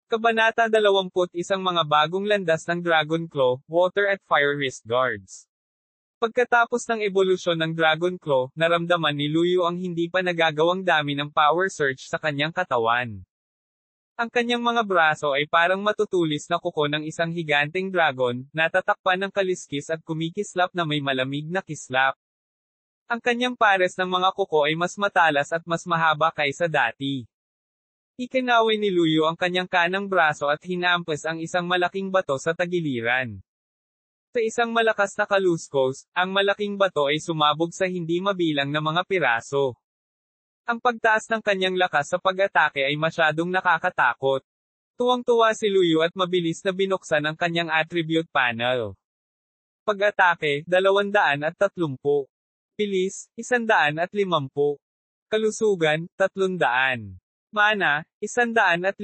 Kabanata 21 Mga bagong landas ng Dragon Claw, Water at Fire Wrist Guards. Pagkatapos ng ebolusyon ng Dragon Claw, naramdaman ni Luyu ang hindi pa nagagawang dami ng power surge sa kanyang katawan. Ang kanyang mga braso ay parang matutulis na kuko ng isang higanteng dragon, natatakpan ng kaliskis at kumikislap na may malamig na kislap. Ang kanyang pares ng mga kuko ay mas matalas at mas mahaba kaysa dati. Ikinaway ni Luyu ang kanyang kanang braso at hinampas ang isang malaking bato sa tagiliran. Sa isang malakas na kaluskos, ang malaking bato ay sumabog sa hindi mabilang na mga piraso. Ang pagtaas ng kanyang lakas sa pag-atake ay masyadong nakakatakot. Tuwang-tuwa si Luyu at mabilis na binuksan ang kanyang attribute panel. Pag-atake, 230. Bilis, 150. Kalusugan, 300. Mana, 150.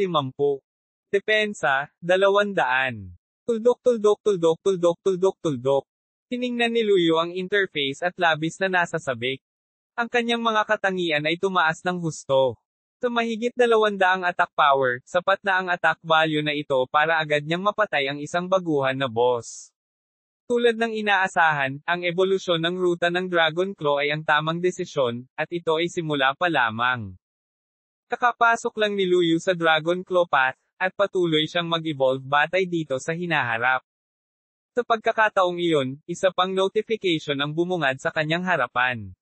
Depensa, 200. Tuldok. Tiningnan ni Luyu ang interface at labis na nasasabik. Ang kanyang mga katangian ay tumaas ng husto. Sa mahigit 200 attack power, sapat na ang attack value na ito para agad niyang mapatay ang isang baguhan na boss. Tulad ng inaasahan, ang ebolusyon ng ruta ng Dragon Claw ay ang tamang desisyon, at ito ay simula pa lamang. Kakapasok lang ni Luyu sa Dragon Claw Path, at patuloy siyang mag-evolve batay dito sa hinaharap. Sa pagkakataong iyon, isa pang notification ang bumungad sa kanyang harapan.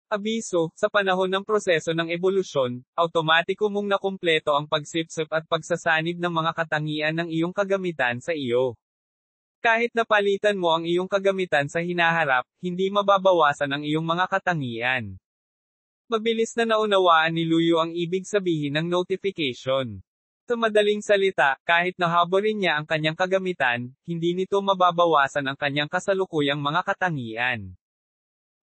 Abiso, sa panahon ng proseso ng ebolusyon, automatiko mong nakumpleto ang pagsipsip at pagsasanib ng mga katangian ng iyong kagamitan sa iyo. Kahit napalitan mo ang iyong kagamitan sa hinaharap, hindi mababawasan ang iyong mga katangian. Mabilis na naunawaan ni Luyu ang ibig sabihin ng notification. Sa madaling salita, kahit nahaborin niya ang kanyang kagamitan, hindi nito mababawasan ang kanyang kasalukuyang mga katangian.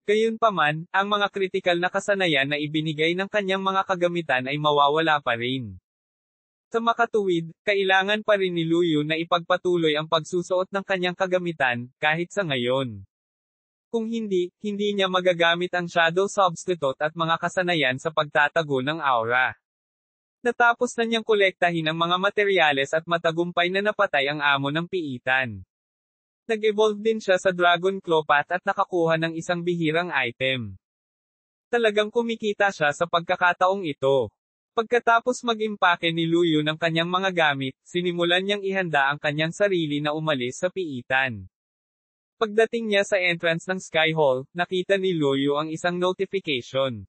Gayunpaman, ang mga kritikal na kasanayan na ibinigay ng kanyang mga kagamitan ay mawawala pa rin. Sa makatuwid, kailangan pa rin ni Luyu na ipagpatuloy ang pagsusuot ng kanyang kagamitan, kahit sa ngayon. Kung hindi, hindi niya magagamit ang Shadow Substitute at mga kasanayan sa pagtatago ng aura. Natapos na niyang kolektahin ang mga materyales at matagumpay na napatay ang amo ng piitan. Nag-evolve din siya sa Dragon Claw Path at nakakuha ng isang bihirang item. Talagang kumikita siya sa pagkakataong ito. Pagkatapos mag-impake ni Luyu ng kanyang mga gamit, sinimulan niyang ihanda ang kanyang sarili na umalis sa piitan. Pagdating niya sa entrance ng Sky Hall, nakita ni Luyu ang isang notification.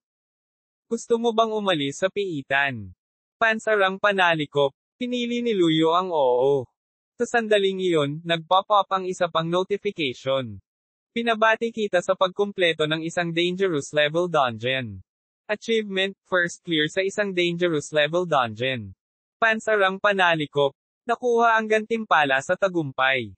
Gusto mo bang umalis sa piitan? Pansarang panalikop. Pinili ni Luyu ang oo. Sa sandaling iyon, nag-pop up ang isa pang notification. Pinabati kita sa pagkumpleto ng isang dangerous level dungeon. Achievement, first clear sa isang dangerous level dungeon. Pansarang panalikop. Nakuha ang gantimpala sa tagumpay.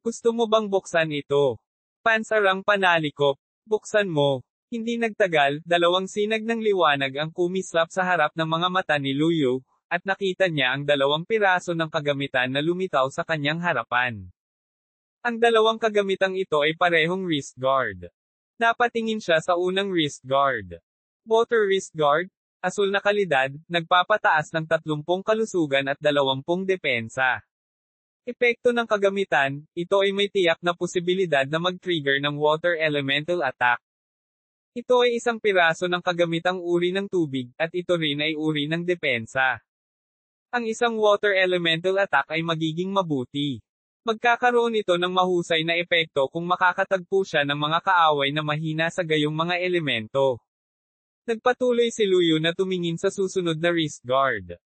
Gusto mo bang buksan ito? Pansarang panalikop. Buksan mo. Hindi nagtagal, 2 sinag ng liwanag ang kumislap sa harap ng mga mata ni Luyu, at nakita niya ang 2 piraso ng kagamitan na lumitaw sa kanyang harapan. Ang 2 kagamitang ito ay parehong wrist guard. Napatingin siya sa unang wrist guard. Water wrist guard, asul na kalidad, nagpapataas ng 30 kalusugan at 20 depensa. Epekto ng kagamitan, ito ay may tiyak na posibilidad na mag-trigger ng water elemental attack. Ito ay isang piraso ng kagamitang uri ng tubig, at ito rin ay uri ng depensa. Ang isang water elemental attack ay magiging mabuti. Magkakaroon ito ng mahusay na epekto kung makakatagpo siya ng mga kaaway na mahina sa gayong mga elemento. Nagpatuloy si Luyu na tumingin sa susunod na wrist guard.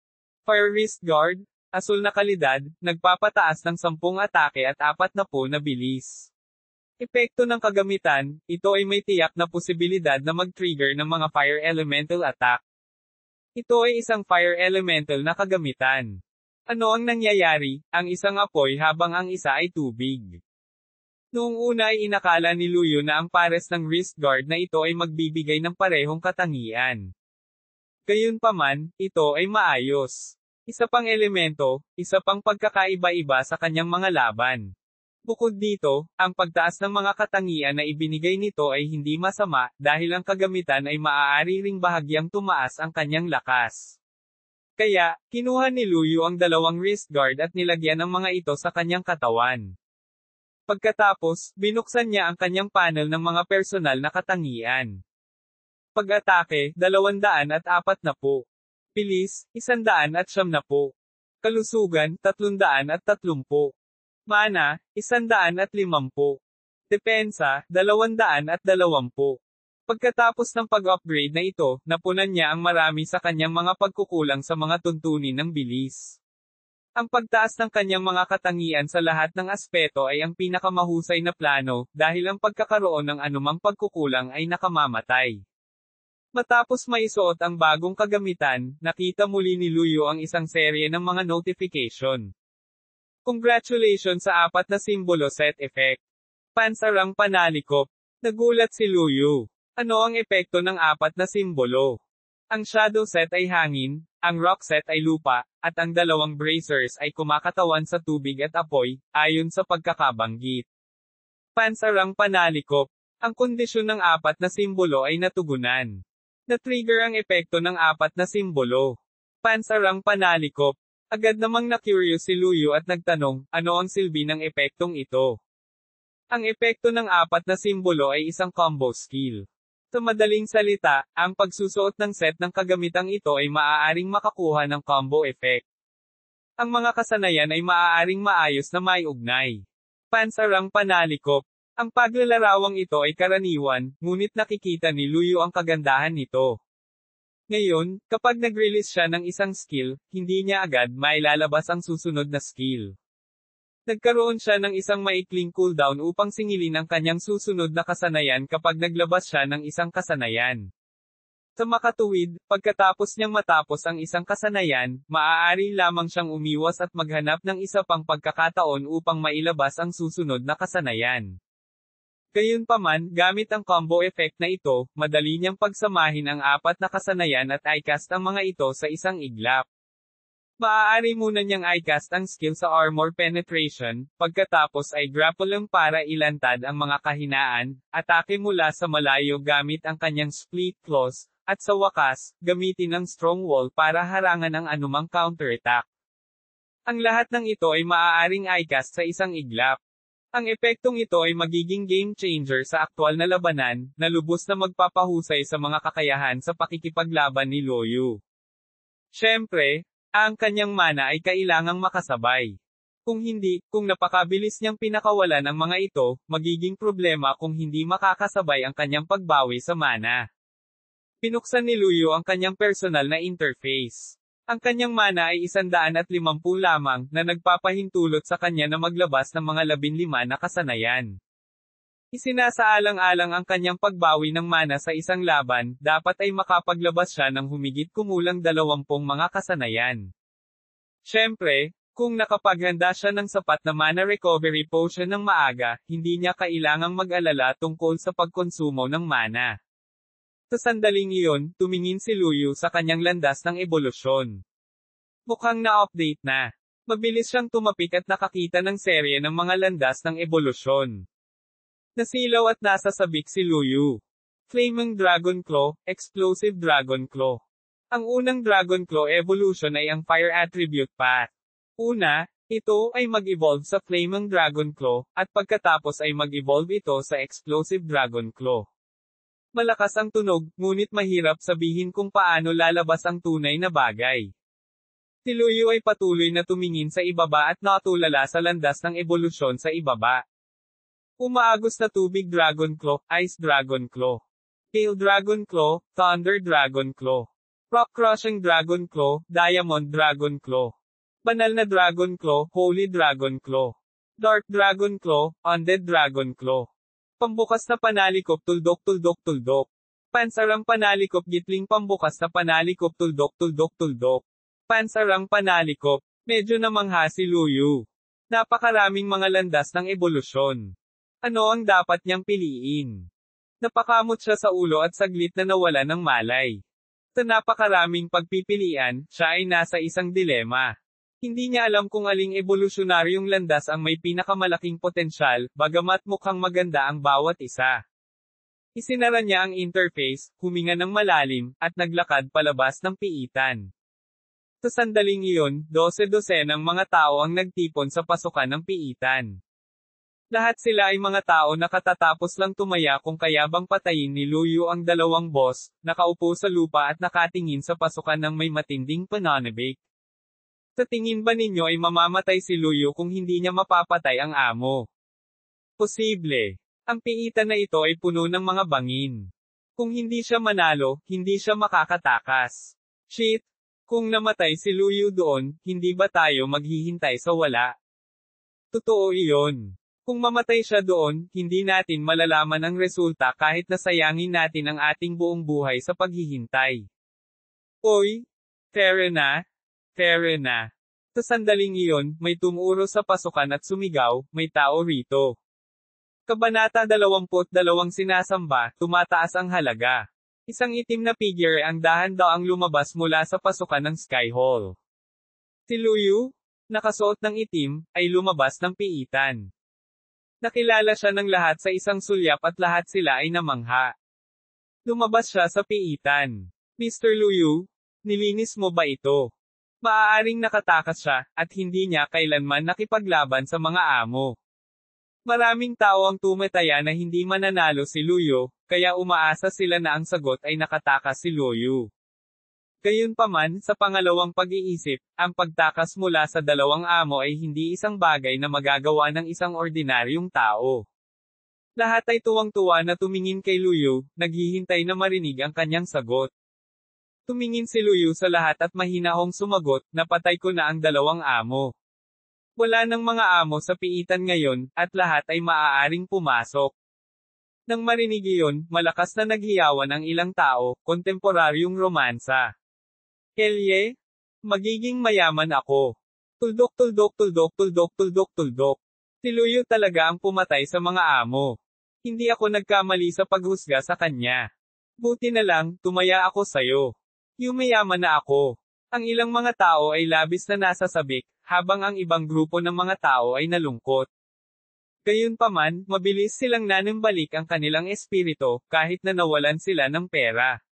Fire wrist guard, asul na kalidad, nagpapataas ng 10 atake at 40 na bilis. Epekto ng kagamitan, ito ay may tiyak na posibilidad na mag-trigger ng mga fire elemental attack. Ito ay isang fire elemental na kagamitan. Ano ang nangyayari? Ang isang apoy habang ang isa ay tubig. Noong una ay inakala ni Luyu na ang pares ng wrist guard na ito ay magbibigay ng parehong katangian. Gayunpaman, ito ay maayos. Isa pang elemento, isa pang pagkakaiba-iba sa kanyang mga laban. Bukod dito, ang pagtaas ng mga katangian na ibinigay nito ay hindi masama, dahil ang kagamitan ay maaari ring bahagyang tumaas ang kanyang lakas. Kaya, kinuha ni Luyu ang dalawang wrist guard at nilagyan ang mga ito sa kanyang katawan. Pagkatapos, binuksan niya ang kanyang panel ng mga personal na katangian. Pag-atake, 240. Bilis, 170. Kalusugan, 330. Mana, 150. Depensa, 220. Pagkatapos ng pag-upgrade na ito, napunan niya ang marami sa kanyang mga pagkukulang sa mga tuntunin ng bilis. Ang pagtaas ng kanyang mga katangian sa lahat ng aspeto ay ang pinakamahusay na plano, dahil ang pagkakaroon ng anumang pagkukulang ay nakamamatay. Matapos maisuot ang bagong kagamitan, nakita muli ni Luyu ang isang serye ng mga notification. Congratulations sa 4 na simbolo set effect. Pansarang Panalikop. Nagulat si Luyu. Ano ang epekto ng 4 na simbolo? Ang shadow set ay hangin, ang rock set ay lupa, at ang dalawang bracers ay kumakatawan sa tubig at apoy, ayon sa pagkakabanggit. Pansarang Panalikop. Ang kondisyon ng 4 na simbolo ay natugunan. Na-trigger ang epekto ng 4 na simbolo. Pansarang Panalikop. Agad namang na-curious si Luyu at nagtanong, ano ang silbi ng epektong ito? Ang epekto ng 4 na simbolo ay isang combo skill. Sa madaling salita, ang pagsusuot ng set ng kagamitang ito ay maaaring makakuha ng combo effect. Ang mga kasanayan ay maaaring maayos na maiugnay. Pansarang Panalikop. Ang paglalarawang ito ay karaniwan, ngunit nakikita ni Luyu ang kagandahan nito. Ngayon, kapag nag-release siya ng isang skill, hindi niya agad mailalabas ang susunod na skill. Nagkaroon siya ng isang maikling cooldown upang singilin ang kanyang susunod na kasanayan kapag naglabas siya ng isang kasanayan. Sa makatuwid, pagkatapos niyang matapos ang isang kasanayan, maaari lamang siyang umiwas at maghanap ng isa pang pagkakataon upang mailabas ang susunod na kasanayan. Gayunpaman, gamit ang combo effect na ito, madali niyang pagsamahin ang 4 na kasanayan at i-cast ang mga ito sa isang iglap. Maaari muna niyang i-cast ang skill sa armor penetration, pagkatapos ay grapple lang para ilantad ang mga kahinaan, atake mula sa malayo gamit ang kanyang split claws, at sa wakas, gamitin ang strong wall para harangan ang anumang counterattack. Ang lahat ng ito ay maaaring i-cast sa isang iglap. Ang epektong ito ay magiging game changer sa aktwal na labanan, na lubos na magpapahusay sa mga kakayahan sa pakikipaglaban ni Luyu. Siyempre, ang kanyang mana ay kailangang makasabay. Kung hindi, kung napakabilis niyang pinakawalan ang mga ito, magiging problema kung hindi makakasabay ang kanyang pagbawi sa mana. Pinuksan ni Luyu ang kanyang personal na interface. Ang kanyang mana ay 150 lamang, na nagpapahintulot sa kanya na maglabas ng mga 15 na kasanayan. Isinasaalang-alang ang kanyang pagbawi ng mana sa isang laban, dapat ay makapaglabas siya ng humigit kumulang 20 mga kasanayan. Siyempre, kung nakapaghanda siya ng sapat na mana recovery potion ng maaga, hindi niya kailangang mag-alala tungkol sa pagkonsumo ng mana. Sa sandaling iyon, tumingin si Luyu sa kanyang landas ng ebolusyon. Mukhang na-update na. Mabilis siyang tumapik at nakakita ng serye ng mga landas ng ebolusyon. Nasilaw at nasasabik si Luyu. Flaming Dragon Claw, Explosive Dragon Claw. Ang unang Dragon Claw evolution ay ang Fire Attribute Path. Una, ito ay mag-evolve sa Flaming Dragon Claw, at pagkatapos ay mag-evolve ito sa Explosive Dragon Claw. Malakas ang tunog, ngunit mahirap sabihin kung paano lalabas ang tunay na bagay. Si Luyu ay patuloy na tumingin sa ibaba at natulala sa landas ng ebolusyon sa ibaba. Umaagos na Tubig Dragon Claw, Ice Dragon Claw, Gale Dragon Claw, Thunder Dragon Claw, Rock Crushing Dragon Claw, Diamond Dragon Claw, Banal na Dragon Claw, Holy Dragon Claw, Dark Dragon Claw, Undead Dragon Claw. Pambukas na Panalikop Tuldok. Pansarang Panalikop Gitling pambukas na Panalikop Tuldok. Pansarang Panalikop. Medyo namangha si Luyu. Napakaraming mga landas ng ebolusyon. Ano ang dapat niyang piliin? Napakamot siya sa ulo at saglit na nawala ng malay. Sa napakaraming pagpipilian, siya ay nasa isang dilema. Hindi niya alam kung aling evolusyonaryong landas ang may pinakamalaking potensyal, bagamat mukhang maganda ang bawat isa. Isinara niya ang interface, huminga ng malalim, at naglakad palabas ng piitan. Sa sandaling iyon, 12-dosenang mga tao ang nagtipon sa pasukan ng piitan. Lahat sila ay mga tao na katatapos lang tumaya kung kaya bang patayin ni Luyu ang dalawang boss, nakaupo sa lupa at nakatingin sa pasukan ng may matinding pananabik. Sa tingin ba ninyo ay mamamatay si Luyu kung hindi niya mapapatay ang amo? Posible. Ang piitan na ito ay puno ng mga bangin. Kung hindi siya manalo, hindi siya makakatakas. Shit! Kung namatay si Luyu doon, hindi ba tayo maghihintay sa wala? Totoo iyon. Kung mamatay siya doon, hindi natin malalaman ang resulta kahit nasayangin natin ang ating buong buhay sa paghihintay. Oy! Tere na! Tere na! Sa sandaling iyon, may tumuro sa pasukan at sumigaw, may tao rito. Kabanata 22 sinasamba, tumataas ang halaga. Isang itim na figure ang dahan-daang lumabas mula sa pasukan ng Sky Hall. Si Luyu, nakasuot ng itim, ay lumabas ng piitan. Nakilala siya ng lahat sa isang sulyap at lahat sila ay namangha. Lumabas siya sa piitan. Mr. Luyu, nilinis mo ba ito? Maaaring nakatakas siya, at hindi niya kailanman nakipaglaban sa mga amo. Maraming tao ang tumataya na hindi mananalo si Luyu, kaya umaasa sila na ang sagot ay nakatakas si Luyu. Gayunpaman, sa pangalawang pag-iisip, ang pagtakas mula sa dalawang amo ay hindi isang bagay na magagawa ng isang ordinaryong tao. Lahat ay tuwang-tuwa na tumingin kay Luyu, naghihintay na marinig ang kanyang sagot. Tumingin si Luyu sa lahat at mahinahong sumagot, napatay ko na ang dalawang amo. Wala ng mga amo sa piitan ngayon, at lahat ay maaaring pumasok. Nang marinig iyon, malakas na naghiyawan ang ilang tao, kontemporaryong romansa. Kelye? Magiging mayaman ako. Tuldok tuldok tuldok tuldok tuldok tuldok. Si Luyu talaga ang pumatay sa mga amo. Hindi ako nagkamali sa paghusga sa kanya. Buti na lang, tumaya ako sayo. Yumayaman na ako. Ang ilang mga tao ay labis na nasasabik, habang ang ibang grupo ng mga tao ay nalungkot. Gayunpaman, mabilis silang nanimbalik ang kanilang espiritu, kahit na nawalan sila ng pera.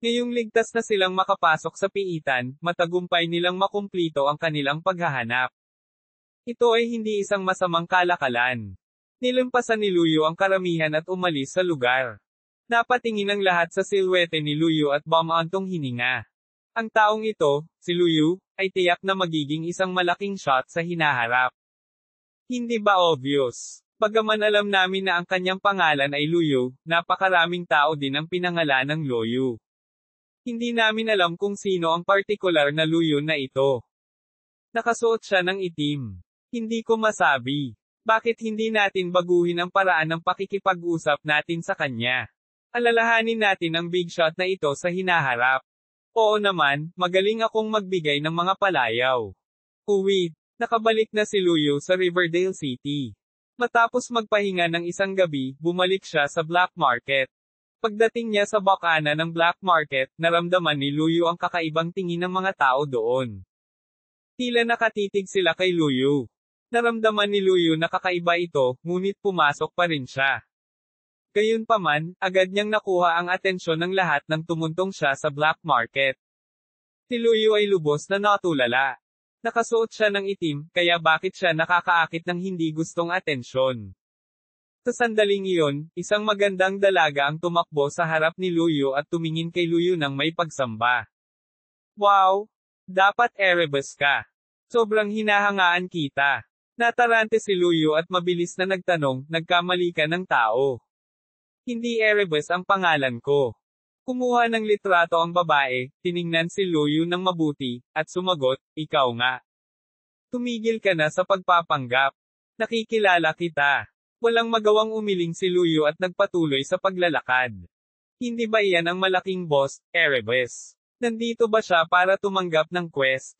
Ngayong ligtas na silang makapasok sa piitan, matagumpay nilang makumplito ang kanilang paghahanap. Ito ay hindi isang masamang kalakalan. Nilampasan ni Luyu ang karamihan at umalis sa lugar. Napatingin ang lahat sa silwete ni Luyu at bumaantong hininga. Ang taong ito, si Luyu, ay tiyak na magiging isang malaking shot sa hinaharap. Hindi ba obvious? Bagaman alam namin na ang kanyang pangalan ay Luyu, napakaraming tao din ang pinangalan ng Luyu. Hindi namin alam kung sino ang partikular na Luyu na ito. Nakasuot siya ng itim. Hindi ko masabi. Bakit hindi natin baguhin ang paraan ng pakikipag-usap natin sa kanya? Alalahanin natin ang big shot na ito sa hinaharap. Oo naman, magaling akong magbigay ng mga palayaw. Uwi, nakabalik na si Luyu sa Riverdale City. Matapos magpahinga ng isang gabi, bumalik siya sa black market. Pagdating niya sa bakana ng black market, naramdaman ni Luyu ang kakaibang tingin ng mga tao doon. Tila nakatitig sila kay Luyu. Naramdaman ni Luyu na kakaiba ito, ngunit pumasok pa rin siya. Gayunpaman, agad niyang nakuha ang atensyon ng lahat nang tumuntong siya sa black market. Si Luyu ay lubos na natulala. Nakasuot siya ng itim, kaya bakit siya nakakaakit ng hindi gustong atensyon? Sa sandaling iyon, isang magandang dalaga ang tumakbo sa harap ni Luyu at tumingin kay Luyu ng may pagsamba. Wow! Dapat erebus ka. Sobrang hinahangaan kita. Natarante si Luyu at mabilis na nagtanong, nagkamali ka ng tao. Hindi erebus ang pangalan ko. Kumuha ng litrato ang babae, tiningnan si Luyu ng mabuti, at sumagot, ikaw nga. Tumigil ka na sa pagpapanggap. Nakikilala kita. Walang magawang umiling si Luyu at nagpatuloy sa paglalakad. Hindi ba iyan ang malaking boss, Erebus? Nandito ba siya para tumanggap ng quest?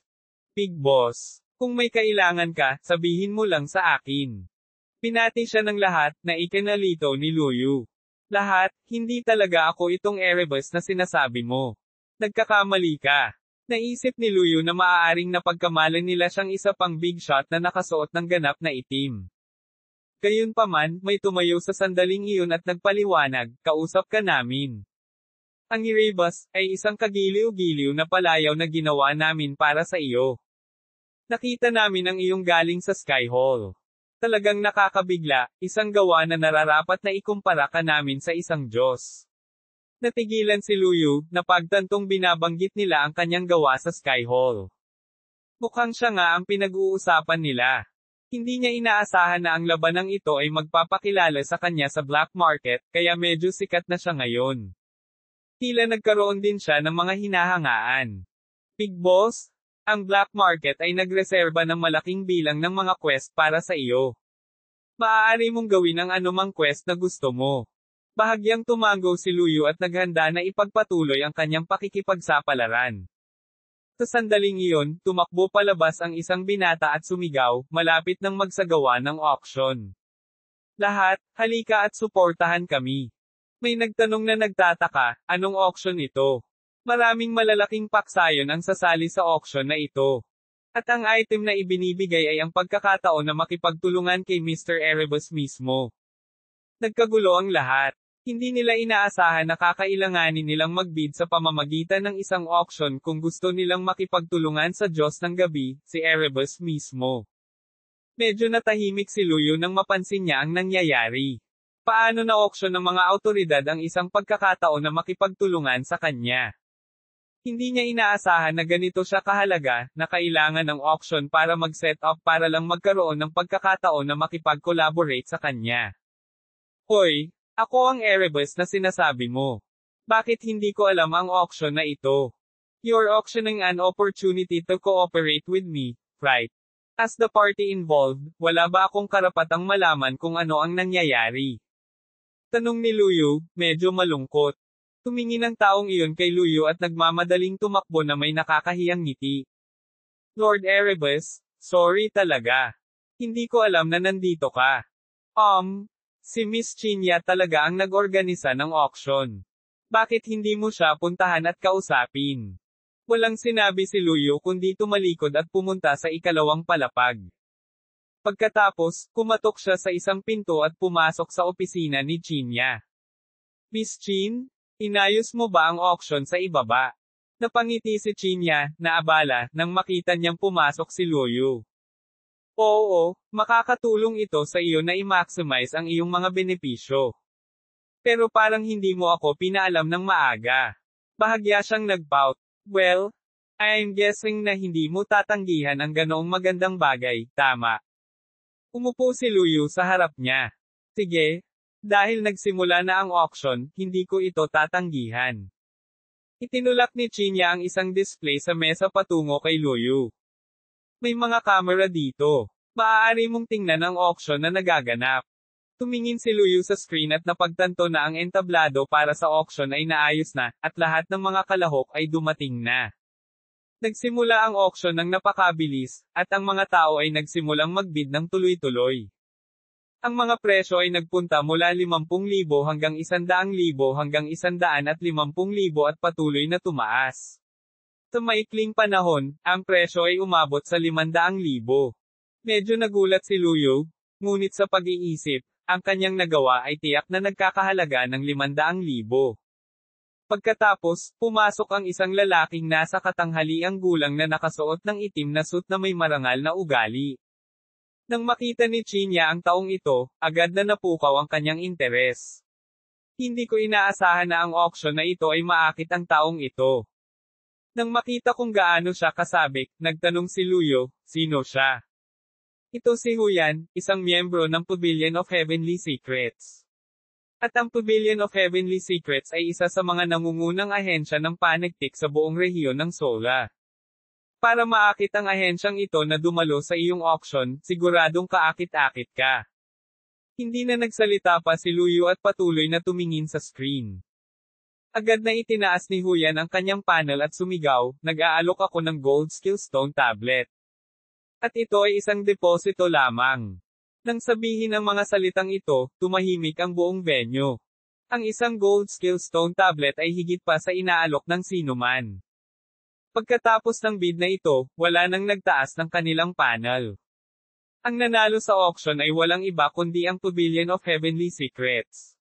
Big boss, kung may kailangan ka, sabihin mo lang sa akin. Pinati siya ng lahat, na ikinalito ni Luyu. Lahat, hindi talaga ako itong Erebus na sinasabi mo. Nagkakamali ka. Naisip ni Luyu na maaaring napagkamalan nila siyang isa pang big shot na nakasuot ng ganap na itim. Gayunpaman, may tumayo sa sandaling iyon at nagpaliwanag, kausap ka namin. Ang Erebus ay isang kagiliw-giliw na palayaw na ginawa namin para sa iyo. Nakita namin ang iyong galing sa Sky Hall. Talagang nakakabigla, isang gawa na nararapat na ikumpara ka namin sa isang Diyos. Natigilan si Luyu, na pagtantong binabanggit nila ang kanyang gawa sa Sky Hall. Mukhang siya nga ang pinag-uusapan nila. Hindi niya inaasahan na ang labanang ito ay magpapakilala sa kanya sa black market, kaya medyo sikat na siya ngayon. Tila nagkaroon din siya ng mga hinahangaan. Big Boss, ang black market ay nagreserba ng malaking bilang ng mga quest para sa iyo. Maaari mong gawin ang anumang quest na gusto mo. Bahagyang tumango si Luyu at naghanda na ipagpatuloy ang kanyang pakikipagsapalaran. Sa sandaling iyon, tumakbo palabas ang isang binata at sumigaw, malapit nang magsagawa ng auction. Lahat, halika at suportahan kami. May nagtanong na nagtataka, anong auction ito? Maraming malalaking paksayon ang sasali sa auction na ito. At ang item na ibinibigay ay ang pagkakataon na makipagtulungan kay Mr. Erebus mismo. Nagkagulo ang lahat. Hindi nila inaasahan na kakailanganin nilang magbid sa pamamagitan ng isang auction kung gusto nilang makipagtulungan sa Diyos ng gabi, si Erebus mismo. Medyo natahimik si Luyu nang mapansin niya ang nangyayari. Paano na-auction ng mga awtoridad ang isang pagkakataon na makipagtulungan sa kanya? Hindi niya inaasahan na ganito siya kahalaga, na kailangan ng auction para mag-set up para lang magkaroon ng pagkakataon na makipag-collaborate sa kanya. Hoy! Ako ang Erebus na sinasabi mo. Bakit hindi ko alam ang auction na ito? You're auctioning an opportunity to cooperate with me, right? As the party involved, wala ba akong karapatang malaman kung ano ang nangyayari? Tanong ni Luyu, medyo malungkot. Tumingin ang taong iyon kay Luyu at nagmamadaling tumakbo na may nakakahiyang ngiti. Lord Erebus, sorry talaga. Hindi ko alam na nandito ka. Si Miss Chinya talaga ang nag-organisa ng auction. Bakit hindi mo siya puntahan at kausapin? Walang sinabi si Luyu kundi tumalikod at pumunta sa ikalawang palapag. Pagkatapos, kumatok siya sa isang pinto at pumasok sa opisina ni Chinya. Miss Chin, inayos mo ba ang auction sa ibaba? Napangiti si Chinya, na abala, nang makita niyang pumasok si Luyu. Oo, makakatulong ito sa iyo na i-maximize ang iyong mga benepisyo. Pero parang hindi mo ako pinaalam ng maaga. Bahagya siyang nag-pout. Well, I'm guessing na hindi mo tatanggihan ang ganoong magandang bagay, tama? Umupo si Luyu sa harap niya. Sige, dahil nagsimula na ang auction, hindi ko ito tatanggihan. Itinulak ni Chinya ang isang display sa mesa patungo kay Luyu. May mga camera dito. Maaari mong tingnan ang auction na nagaganap. Tumingin si Luyu sa screen at napagtanto na ang entablado para sa auction ay naayos na, at lahat ng mga kalahok ay dumating na. Nagsimula ang auction ng napakabilis, at ang mga tao ay nagsimulang magbid ng tuloy-tuloy. Ang mga presyo ay nagpunta mula 50,000 hanggang 100,000 hanggang 150,000 at patuloy na tumaas. Sa maikling panahon, ang presyo ay umabot sa 500,000. Medyo nagulat si Luyu, ngunit sa pag-iisip, ang kanyang nagawa ay tiyak na nagkakahalaga ng 500,000. Pagkatapos, pumasok ang isang lalaking nasa katanghaliang gulang na nakasuot ng itim na suit na may marangal na ugali. Nang makita ni Chinya ang taong ito, agad na napukaw ang kanyang interes. Hindi ko inaasahan na ang auction na ito ay maakit ang taong ito. Nang makita kung gaano siya kasabik, nagtanong si Luyu, sino siya? Ito si Huyan, isang miyembro ng Pavilion of Heavenly Secrets. At ang Pavilion of Heavenly Secrets ay isa sa mga nangungunang ahensya ng panegtik sa buong rehiyon ng Sola. Para maakit ang ahensyang ito na dumalo sa iyong auction, siguradong kaakit-akit ka. Hindi na nagsalita pa si Luyu at patuloy na tumingin sa screen. Agad na itinaas ni Huyan ang kanyang panel at sumigaw, nag-aalok ako ng gold skillstone tablet. At ito ay isang deposito lamang. Nang sabihin ang mga salitang ito, tumahimik ang buong venue. Ang isang gold skillstone tablet ay higit pa sa inaalok ng sinuman. Pagkatapos ng bid na ito, wala nang nagtaas ng kanilang panel. Ang nanalo sa auction ay walang iba kundi ang Pavilion of Heavenly Secrets.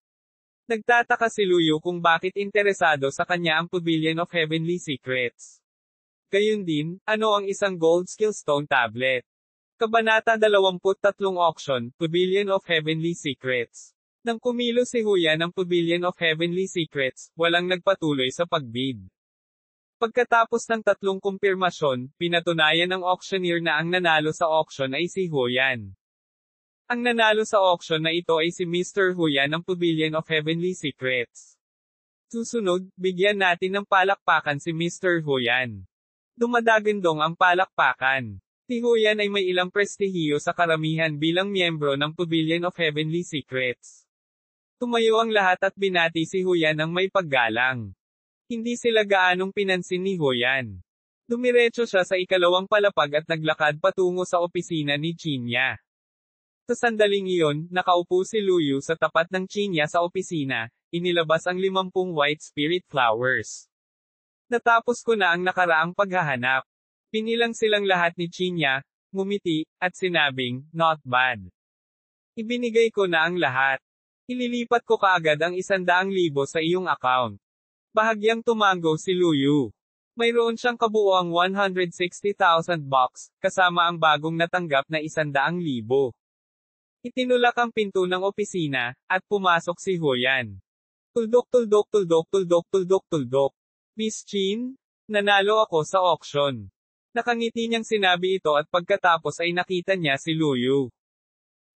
Nagtataka si Luyu kung bakit interesado sa kanya ang Pavilion of Heavenly Secrets. Gayun din, ano ang isang Gold Skill Stone Tablet? Kabanata 23 Auction, Pavilion of Heavenly Secrets. Nang kumilos si Huyan ng Pavilion of Heavenly Secrets, walang nagpatuloy sa pagbid. Pagkatapos ng 3 kumpirmasyon, pinatunayan ng auctioneer na ang nanalo sa auction ay si Huyan. Ang nanalo sa auction na ito ay si Mr. Huyan ng Pavilion of Heavenly Secrets. Susunod, bigyan natin ng palakpakan si Mr. Huyan. Dumadagandong ang palakpakan. Si Huyan ay may ilang prestihiyo sa karamihan bilang miyembro ng Pavilion of Heavenly Secrets. Tumayo ang lahat at binati si Huyan ng may paggalang. Hindi sila gaanong pinansin ni Huyan. Dumiretso siya sa ikalawang palapag at naglakad patungo sa opisina ni Chinya. Sa sandaling iyon, nakaupo si Luyu sa tapat ng Chinya sa opisina, inilabas ang 50 white spirit flowers. Natapos ko na ang nakaraang paghahanap. Pinilang silang lahat ni Chinya, ngumiti, at sinabing, not bad. Ibinigay ko na ang lahat. Ililipat ko kaagad ang 100,000 sa iyong account. Bahagyang tumango si Luyu. Mayroon siyang kabuuang 160,000 bucks, kasama ang bagong natanggap na 100,000. Itinulak ang pinto ng opisina, at pumasok si Huyan. Tuldok tuldok tuldok tuldok tuldok tuldok. Miss Chin, nanalo ako sa auction. Nakangiti niyang sinabi ito at pagkatapos ay nakita niya si Luyu.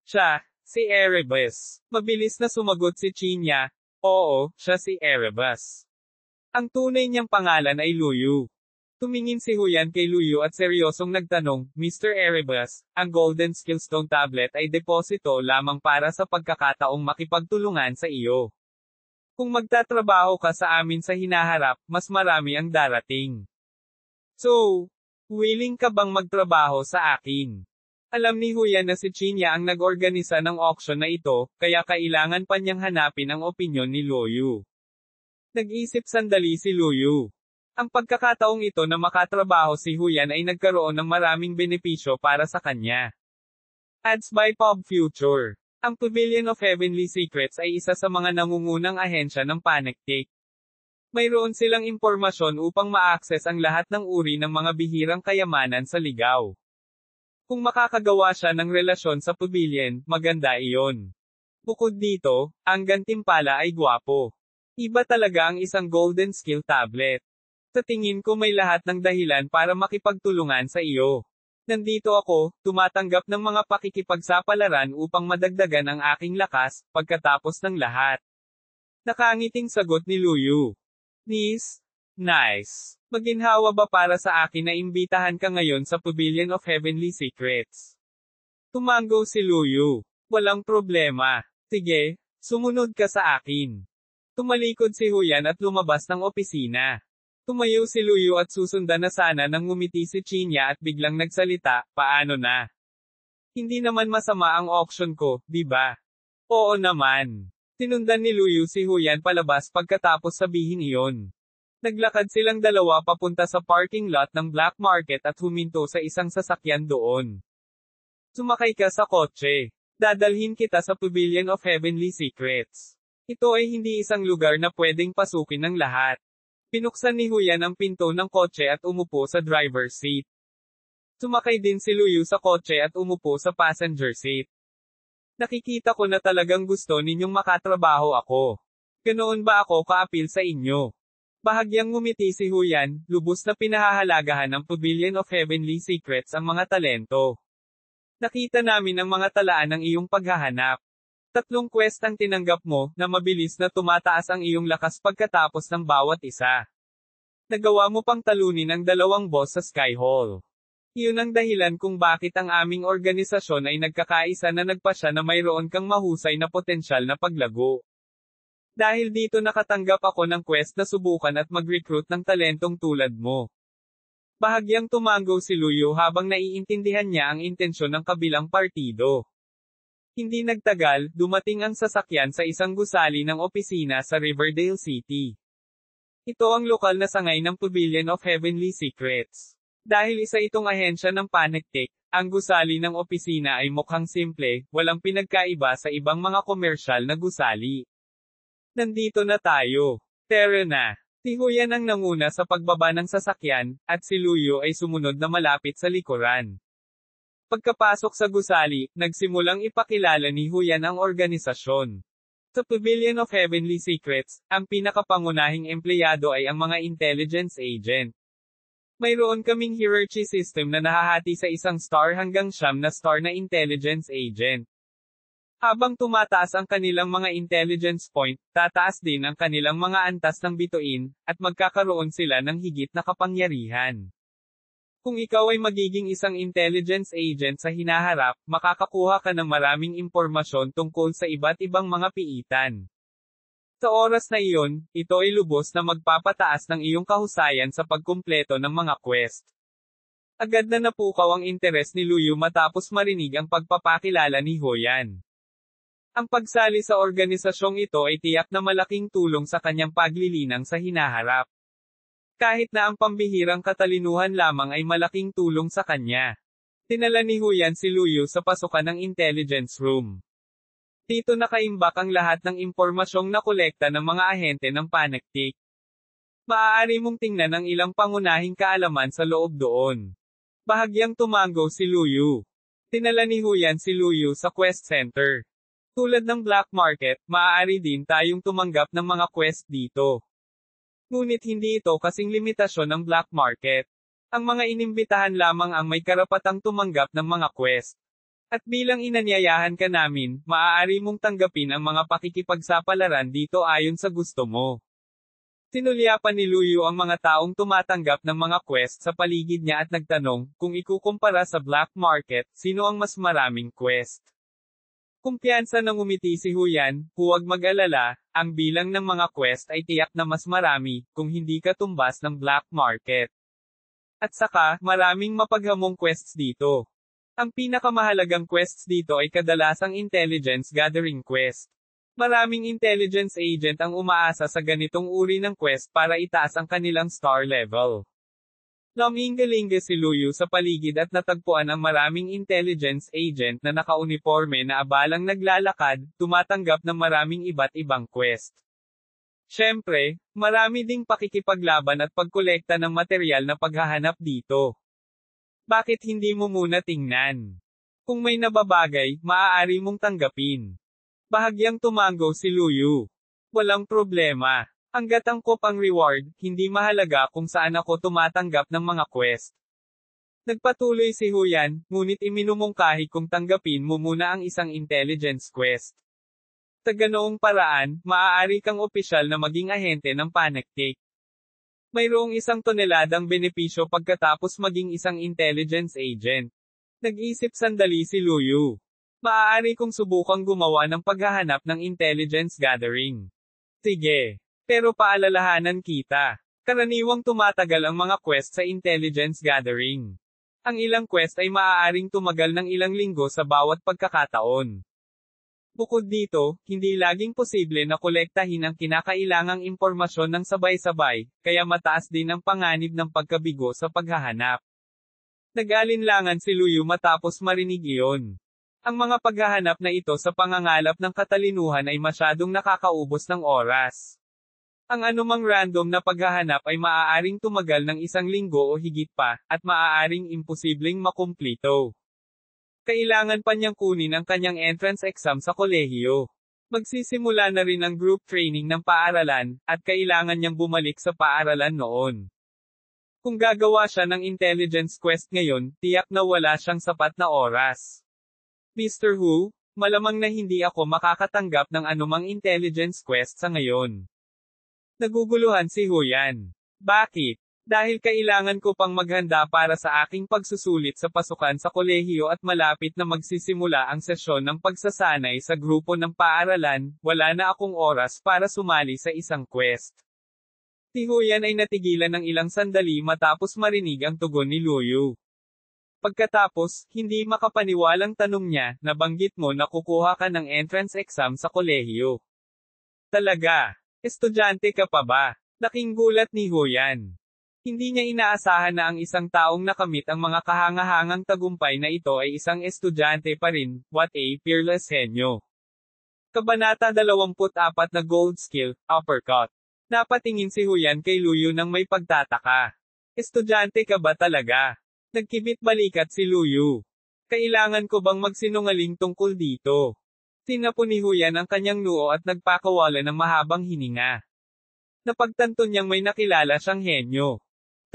Siya, si Erebus. Mabilis na sumagot si Chinya. Oo, siya si Erebus. Ang tunay niyang pangalan ay Luyu. Tumingin si Huyan kay Luyu at seryosong nagtanong, Mr. Erebus, ang Golden Skillstone Tablet ay deposito lamang para sa pagkakataong makipagtulungan sa iyo. Kung magtatrabaho ka sa amin sa hinaharap, mas marami ang darating. So, willing ka bang magtrabaho sa akin? Alam ni Huyan na si Chinya ang nag-organisa ng auction na ito, kaya kailangan pa niyang hanapin ang opinyon ni Luyu. Nag-isip sandali si Luyu. Ang pagkakataong ito na makatrabaho si Huyan ay nagkaroon ng maraming benepisyo para sa kanya. Ads by Pub Future. Ang Pavilion of Heavenly Secrets ay isa sa mga nangungunang ahensya ng Panektik. Mayroon silang impormasyon upang ma-access ang lahat ng uri ng mga bihirang kayamanan sa ligaw. Kung makakagawa siya ng relasyon sa pavilion, maganda iyon. Bukod dito, ang gantimpala ay gwapo. Iba talaga ang isang Golden Skill Tablet. Sa tingin ko may lahat ng dahilan para makipagtulungan sa iyo. Nandito ako, tumatanggap ng mga pakikipagsapalaran upang madagdagan ang aking lakas, pagkatapos ng lahat. Nakangiting sagot ni Luyu. Nice. Maginhawa ba para sa akin na imbitahan ka ngayon sa Pavilion of Heavenly Secrets? Tumango si Luyu. Walang problema. Sige, sumunod ka sa akin. Tumalikod si Huyan at lumabas ng opisina. Tumayo si Luyu at susundan na sana nang ngumiti si Chinya at biglang nagsalita, paano na? Hindi naman masama ang auction ko, di ba? Oo naman. Sinundan ni Luyu si Huyan palabas pagkatapos sabihin iyon. Naglakad silang dalawa papunta sa parking lot ng black market at huminto sa isang sasakyan doon. Sumakay ka sa kotse. Dadalhin kita sa Pavilion of Heavenly Secrets. Ito ay hindi isang lugar na pwedeng pasukin ng lahat. Pinuksan ni Huyan ang pinto ng kotse at umupo sa driver's seat. Sumakay din si Luyu sa kotse at umupo sa passenger seat. Nakikita ko na talagang gusto ninyong makatrabaho ako. Ganoon ba ako kaapil sa inyo? Bahagyang ngumiti si Huyan, lubos na pinahahalagahan ng Pavilion of Heavenly Secrets ang mga talento. Nakita namin ang mga talaan ng iyong paghahanap. 3 quest ang tinanggap mo, na mabilis na tumataas ang iyong lakas pagkatapos ng bawat isa. Nagawa mo pang talunin ang 2 boss sa Sky Hall. Iyon ang dahilan kung bakit ang aming organisasyon ay nagkakaisa na nagpasya na mayroon kang mahusay na potensyal na paglago. Dahil dito nakatanggap ako ng quest na subukan at mag-recruit ng talentong tulad mo. Bahagyang tumango si Luyu habang naiintindihan niya ang intensyon ng kabilang partido. Hindi nagtagal, dumating ang sasakyan sa isang gusali ng opisina sa Riverdale City. Ito ang lokal na sangay ng Pavilion of Heavenly Secrets. Dahil isa itong ahensya ng Panektik, ang gusali ng opisina ay mukhang simple, walang pinagkaiba sa ibang mga komersyal na gusali. Nandito na tayo. Tara na. Si Huyan ang nanguna sa pagbaba ng sasakyan, at si Luyo ay sumunod na malapit sa likuran. Pagkapasok sa gusali, nagsimulang ipakilala ni Huyan ang organisasyon. Sa Pavilion of Heavenly Secrets, ang pinakapangunahing empleyado ay ang mga intelligence agent. Mayroon kaming hierarchy system na nahahati sa isang star hanggang 9 na star na intelligence agent. Habang tumataas ang kanilang mga intelligence point, tataas din ang kanilang mga antas ng bituin, at magkakaroon sila ng higit na kapangyarihan. Kung ikaw ay magiging isang intelligence agent sa hinaharap, makakakuha ka ng maraming impormasyon tungkol sa iba't ibang mga piitan. Sa oras na iyon, ito ay lubos na magpapataas ng iyong kahusayan sa pagkumpleto ng mga quest. Agad na napukaw ang interes ni Luyo matapos marinig ang pagpapakilala ni Huyan. Ang pagsali sa organisasyong ito ay tiyak na malaking tulong sa kanyang paglilinang sa hinaharap. Kahit na ang pambihirang katalinuhan lamang ay malaking tulong sa kanya. Dinala ni Huyan si Luyo sa pasukan ng intelligence room. Dito nakaimbak ang lahat ng impormasyong nakolekta ng mga ahente ng Panactic. Maaari mong tingnan ang ilang pangunahing kaalaman sa loob doon. Bahagyang tumango si Luyo. Dinala ni Huyan si Luyo sa quest center. Tulad ng black market, maaari din tayong tumanggap ng mga quest dito. Ngunit hindi ito kasing limitasyon ng black market. Ang mga inimbitahan lamang ang may karapatang tumanggap ng mga quest. At bilang inanyayahan ka namin, maaari mong tanggapin ang mga pakikipagsapalaran dito ayon sa gusto mo. Sinulyapan ni Luyo ang mga taong tumatanggap ng mga quest sa paligid niya at nagtanong, kung ikukumpara sa black market, sino ang mas maraming quest? Kumpiyansa nang umiti si Huyan, huwag mag-alala, ang bilang ng mga quest ay tiyak na mas marami, kung hindi ka tumbas ng black market. At saka, maraming mapaghamong quests dito. Ang pinakamahalagang quests dito ay kadalasang intelligence gathering quest. Maraming intelligence agent ang umaasa sa ganitong uri ng quest para itaas ang kanilang star level. Lumingalinga si Luyo sa paligid at natagpuan ang maraming intelligence agent na nakauniforme na abalang naglalakad, tumatanggap ng maraming iba't ibang quest. Siyempre, marami ding pakikipaglaban at pagkolekta ng material na paghahanap dito. Bakit hindi mo muna tingnan? Kung may nababagay, maaari mong tanggapin. Bahagyang tumango si Luyo. Walang problema. Hanggat angkop ang reward, hindi mahalaga kung saan ako tumatanggap ng mga quest. Nagpatuloy si Huyan, ngunit iminumungkahi kung tanggapin mo muna ang isang intelligence quest. Sa ganoong paraan, maaari kang opisyal na maging ahente ng Panactic. Mayroong 1 toneladang benepisyo pagkatapos maging isang intelligence agent. Nag-isip sandali si Luyo. Maaari kong subukang gumawa ng paghahanap ng intelligence gathering. Sige. Pero paalalahanan kita. Karaniwang tumatagal ang mga quest sa intelligence gathering. Ang ilang quest ay maaaring tumagal ng ilang linggo sa bawat pagkakataon. Bukod dito, hindi laging posible na kolektahin ang kinakailangang impormasyon ng sabay-sabay, kaya mataas din ang panganib ng pagkabigo sa paghahanap. Nag-alinlangan si Luyo matapos marinig iyon. Ang mga paghahanap na ito sa pangangalap ng katalinuhan ay masyadong nakakaubos ng oras. Ang anumang random na paghahanap ay maaaring tumagal ng 1 linggo o higit pa, at maaaring imposibleng makumplito. Kailangan pa niyang kunin ang kanyang entrance exam sa kolehiyo. Magsisimula na rin ang group training ng paaralan, at kailangan niyang bumalik sa paaralan noon. Kung gagawa siya ng intelligence quest ngayon, tiyak na wala siyang sapat na oras. Mr. Hu, malamang na hindi ako makakatanggap ng anumang intelligence quest sa ngayon. Naguguluhan si Huyan. Bakit? Dahil kailangan ko pang maghanda para sa aking pagsusulit sa pasukan sa kolehiyo at malapit na magsisimula ang sesyon ng pagsasanay sa grupo ng paaralan, wala na akong oras para sumali sa isang quest. Si Huyan ay natigilan ng ilang sandali matapos marinig ang tugon ni Luyo. Pagkatapos, hindi makapaniwalang tanong niya, nabanggit mo na kukuha ka ng entrance exam sa kolehiyo. Talaga? Estudyante ka pa ba? Laking gulat ni Huyan. Hindi niya inaasahan na ang isang taong nakamit ang mga kahangahangang tagumpay na ito ay isang estudyante pa rin, what a fearless henyo. Kabanata 24 na Gold Skill, Uppercut. Napatingin si Huyan kay Luyu nang may pagtataka. Estudyante ka ba talaga? Nagkibit balikat si Luyu. Kailangan ko bang magsinungaling tungkol dito? Tinapo ni Huyan ang kanyang noo at nagpakawala ng mahabang hininga. Napagtanto niyang may nakilala siyang henyo.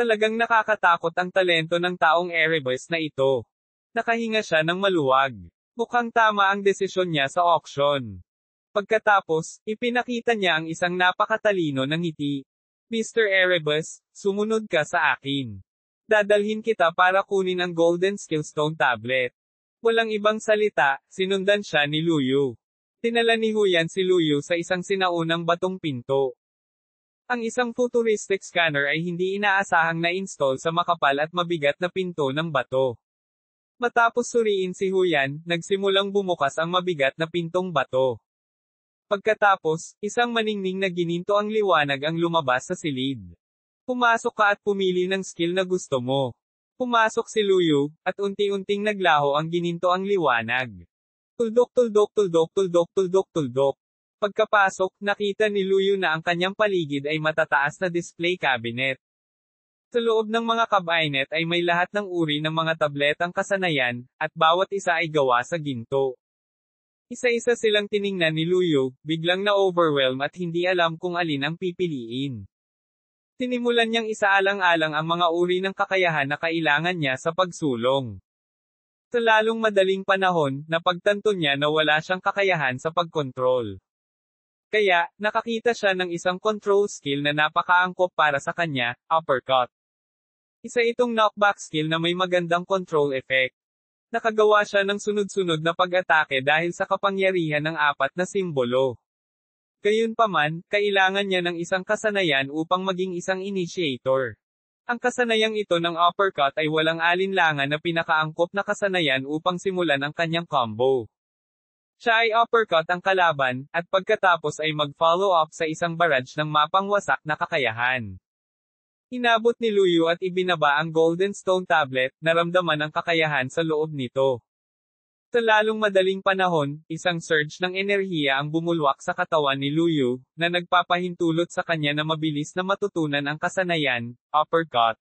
Talagang nakakatakot ang talento ng taong Erebus na ito. Nakahinga siya ng maluwag. Mukhang tama ang desisyon niya sa auction. Pagkatapos, ipinakita niya ang isang napakatalino ng ngiti. Mr. Erebus, sumunod ka sa akin. Dadalhin kita para kunin ang Golden Skillstone Tablet. Walang ibang salita, sinundan siya ni Luyu. Tinala ni Huyan si Luyu sa isang sinaunang batong pinto. Ang isang futuristic scanner ay hindi inaasahang na-install sa makapal at mabigat na pinto ng bato. Matapos suriin si Huyan, nagsimulang bumukas ang mabigat na pintong bato. Pagkatapos, isang maningning na gininto ang liwanag ang lumabas sa silid. Pumasok ka at pumili ng skill na gusto mo. Pumasok si Luyu, at unti-unting naglaho ang gininto ang liwanag. Tuldok tuldok tuldok tuldok tuldok tuldok. Pagkapasok, nakita ni Luyu na ang kanyang paligid ay matataas na display cabinet. Sa loob ng mga cabinet ay may lahat ng uri ng mga tabletang kasanayan, at bawat isa ay gawa sa ginto. Isa-isa silang tiningnan ni Luyu, biglang na-overwhelm at hindi alam kung alin ang pipiliin. Tinimulan niyang isaalang-alang ang mga uri ng kakayahan na kailangan niya sa pagsulong. Sa lalong madaling panahon, napagtanto niya na wala siyang kakayahan sa pagkontrol. Kaya, nakakita siya ng isang control skill na napakaangkop para sa kanya, uppercut. Isa itong knockback skill na may magandang control effect. Nakagawa siya ng sunod-sunod na pag-atake dahil sa kapangyarihan ng 4 na simbolo. Gayunpaman, kailangan niya ng isang kasanayan upang maging isang initiator. Ang kasanayang ito ng uppercut ay walang alinlangan na pinakaangkop na kasanayan upang simulan ang kanyang combo. Siya ay uppercut ang kalaban, at pagkatapos ay mag-follow up sa isang barrage ng mapangwasak na kakayahan. Inabot ni Luyu at ibinaba ang Golden Stone Tablet, naramdaman ang kakayahan sa loob nito. Sa lalong madaling panahon, isang surge ng enerhiya ang bumulwak sa katawan ni Luyu, na nagpapahintulot sa kanya na mabilis na matutunan ang kasanayan, uppercut.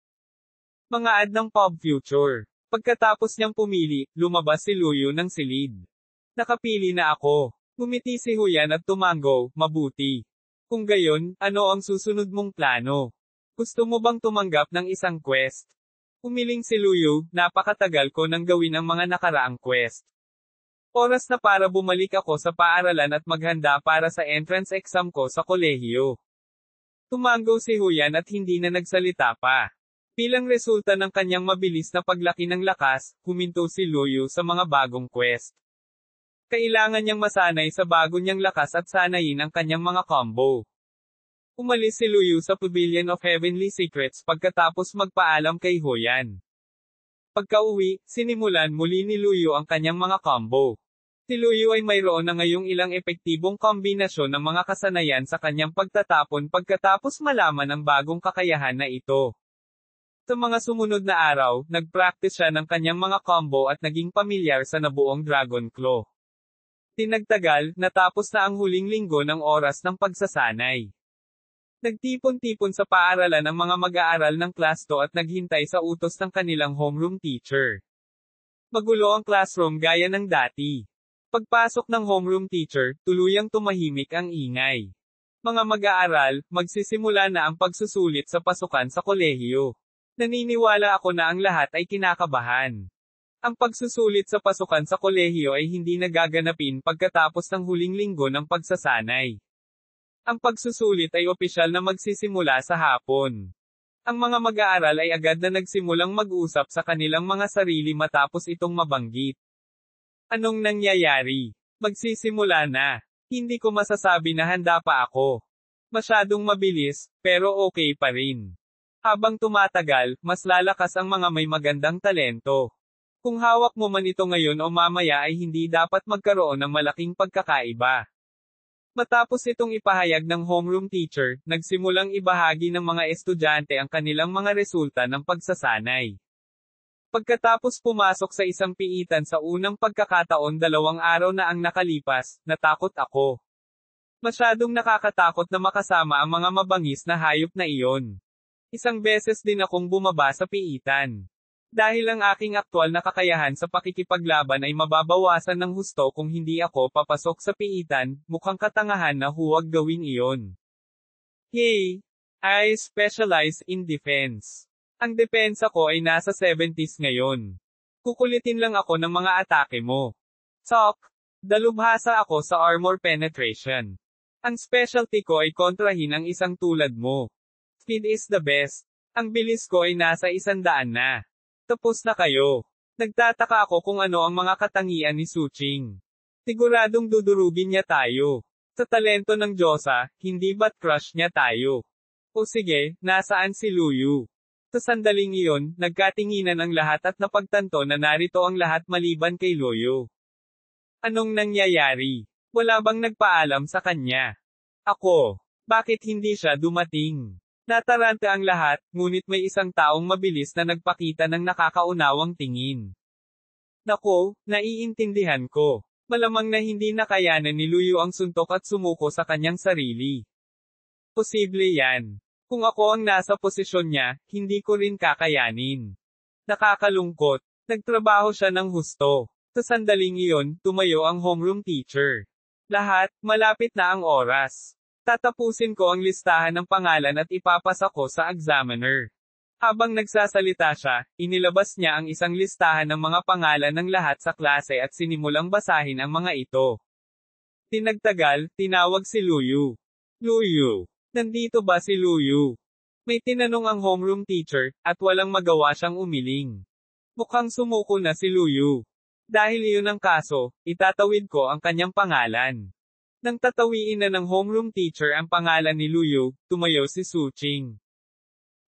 Mga ad ng Pop Future. Pagkatapos niyang pumili, lumabas si Luyu ng silid. Nakapili na ako. Ngumiti si Huyan at tumango, mabuti. Kung gayon, ano ang susunod mong plano? Gusto mo bang tumanggap ng isang quest? Umiling si Luyu, napakatagal ko nang gawin ang mga nakaraang quest. Oras na para bumalik ako sa paaralan at maghanda para sa entrance exam ko sa kolehiyo. Tumango si Huyan at hindi na nagsalita pa. Bilang resulta ng kanyang mabilis na paglaki ng lakas, huminto si Luyu sa mga bagong quest. Kailangan niyang masanay sa bago niyang lakas at sanayin ang kanyang mga combo. Umalis si Luyu sa Pavilion of Heavenly Secrets pagkatapos magpaalam kay Huyan. Pagka-uwi, sinimulan muli ni Luyu ang kanyang mga combo. Si Luyu ay mayroon na ngayong ilang epektibong kombinasyon ng mga kasanayan sa kanyang pagtatapon pagkatapos malaman ang bagong kakayahan na ito. Sa mga sumunod na araw, nag-practice siya ng kanyang mga combo at naging pamilyar sa nabuong Dragon Claw. Tinagtagal, natapos na ang huling linggo ng oras ng pagsasanay. Nagtipon-tipon sa paaralan ang mga mag-aaral ng class 2 at naghintay sa utos ng kanilang homeroom teacher. Magulo ang classroom gaya ng dati. Pagpasok ng homeroom teacher, tuluyang tumahimik ang ingay. Mga mag-aaral, magsisimula na ang pagsusulit sa pasukan sa kolehiyo. Naniniwala ako na ang lahat ay kinakabahan. Ang pagsusulit sa pasukan sa kolehiyo ay hindi nagaganapin pagkatapos ng huling linggo ng pagsasanay. Ang pagsusulit ay opisyal na magsisimula sa hapon. Ang mga mag-aaral ay agad na nagsimulang mag-usap sa kanilang mga sarili matapos itong mabanggit. Anong nangyayari? Magsisimula na. Hindi ko masasabi na handa pa ako. Masyadong mabilis, pero okay pa rin. Habang tumatagal, mas lalakas ang mga may magandang talento. Kung hawak mo man ito ngayon o mamaya ay hindi dapat magkaroon ng malaking pagkakaiba. Matapos itong ipahayag ng homeroom teacher, nagsimulang ibahagi ng mga estudyante ang kanilang mga resulta ng pagsasanay. Pagkatapos pumasok sa isang piitan sa unang pagkakataon 2 araw na ang nakalipas, natakot ako. Masyadong nakakatakot na makasama ang mga mabangis na hayop na iyon. Isang beses din akong bumaba sa piitan. Dahil ang aking aktwal na kakayahan sa pakikipaglaban ay mababawasan ng husto kung hindi ako papasok sa piitan, mukhang katangahan na huwag gawin iyon. Hey! I specialize in defense. Ang depensa ko ay nasa 70s ngayon. Kukulitin lang ako ng mga atake mo. Sok! Dalubhasa ako sa armor penetration. Ang specialty ko ay kontrahin ang isang tulad mo. Speed is the best. Ang bilis ko ay nasa 100 na. Tapos na kayo. Nagtataka ako kung ano ang mga katangian ni Suching. Siguradong dudurugin niya tayo. Sa talento ng Diyosa, hindi ba't crush niya tayo? O sige, nasaan si Luyu? Sa sandaling iyon, nagkatinginan ang lahat at napagtanto na narito ang lahat maliban kay Luyu. Anong nangyayari? Wala bang nagpaalam sa kanya? Ako. Bakit hindi siya dumating? Nataranta ang lahat, ngunit may isang taong mabilis na nagpakita ng nakakaunawang tingin. Nako, naiintindihan ko. Malamang na hindi nakayanan ni Luyu ang suntok at sumuko sa kanyang sarili. Posible yan. Kung ako ang nasa posisyon niya, hindi ko rin kakayanin. Nakakalungkot. Nagtrabaho siya ng husto. Sa sandaling iyon, tumayo ang homeroom teacher. Lahat, malapit na ang oras. Tatapusin ko ang listahan ng pangalan at ipapasa ko sa examiner. Habang nagsasalita siya, inilabas niya ang isang listahan ng mga pangalan ng lahat sa klase at sinimulang basahin ang mga ito. Tinagtagal, tinawag si Luyu. Luyu. Nandito ba si Luyu? May tinanong ang homeroom teacher, at walang magawa siyang umiling. Mukhang sumuko na si Luyu. Dahil iyon ang kaso, itatawid ko ang kanyang pangalan. Nang tatawiin na ng homeroom teacher ang pangalan ni Luyu, tumayo si Suching.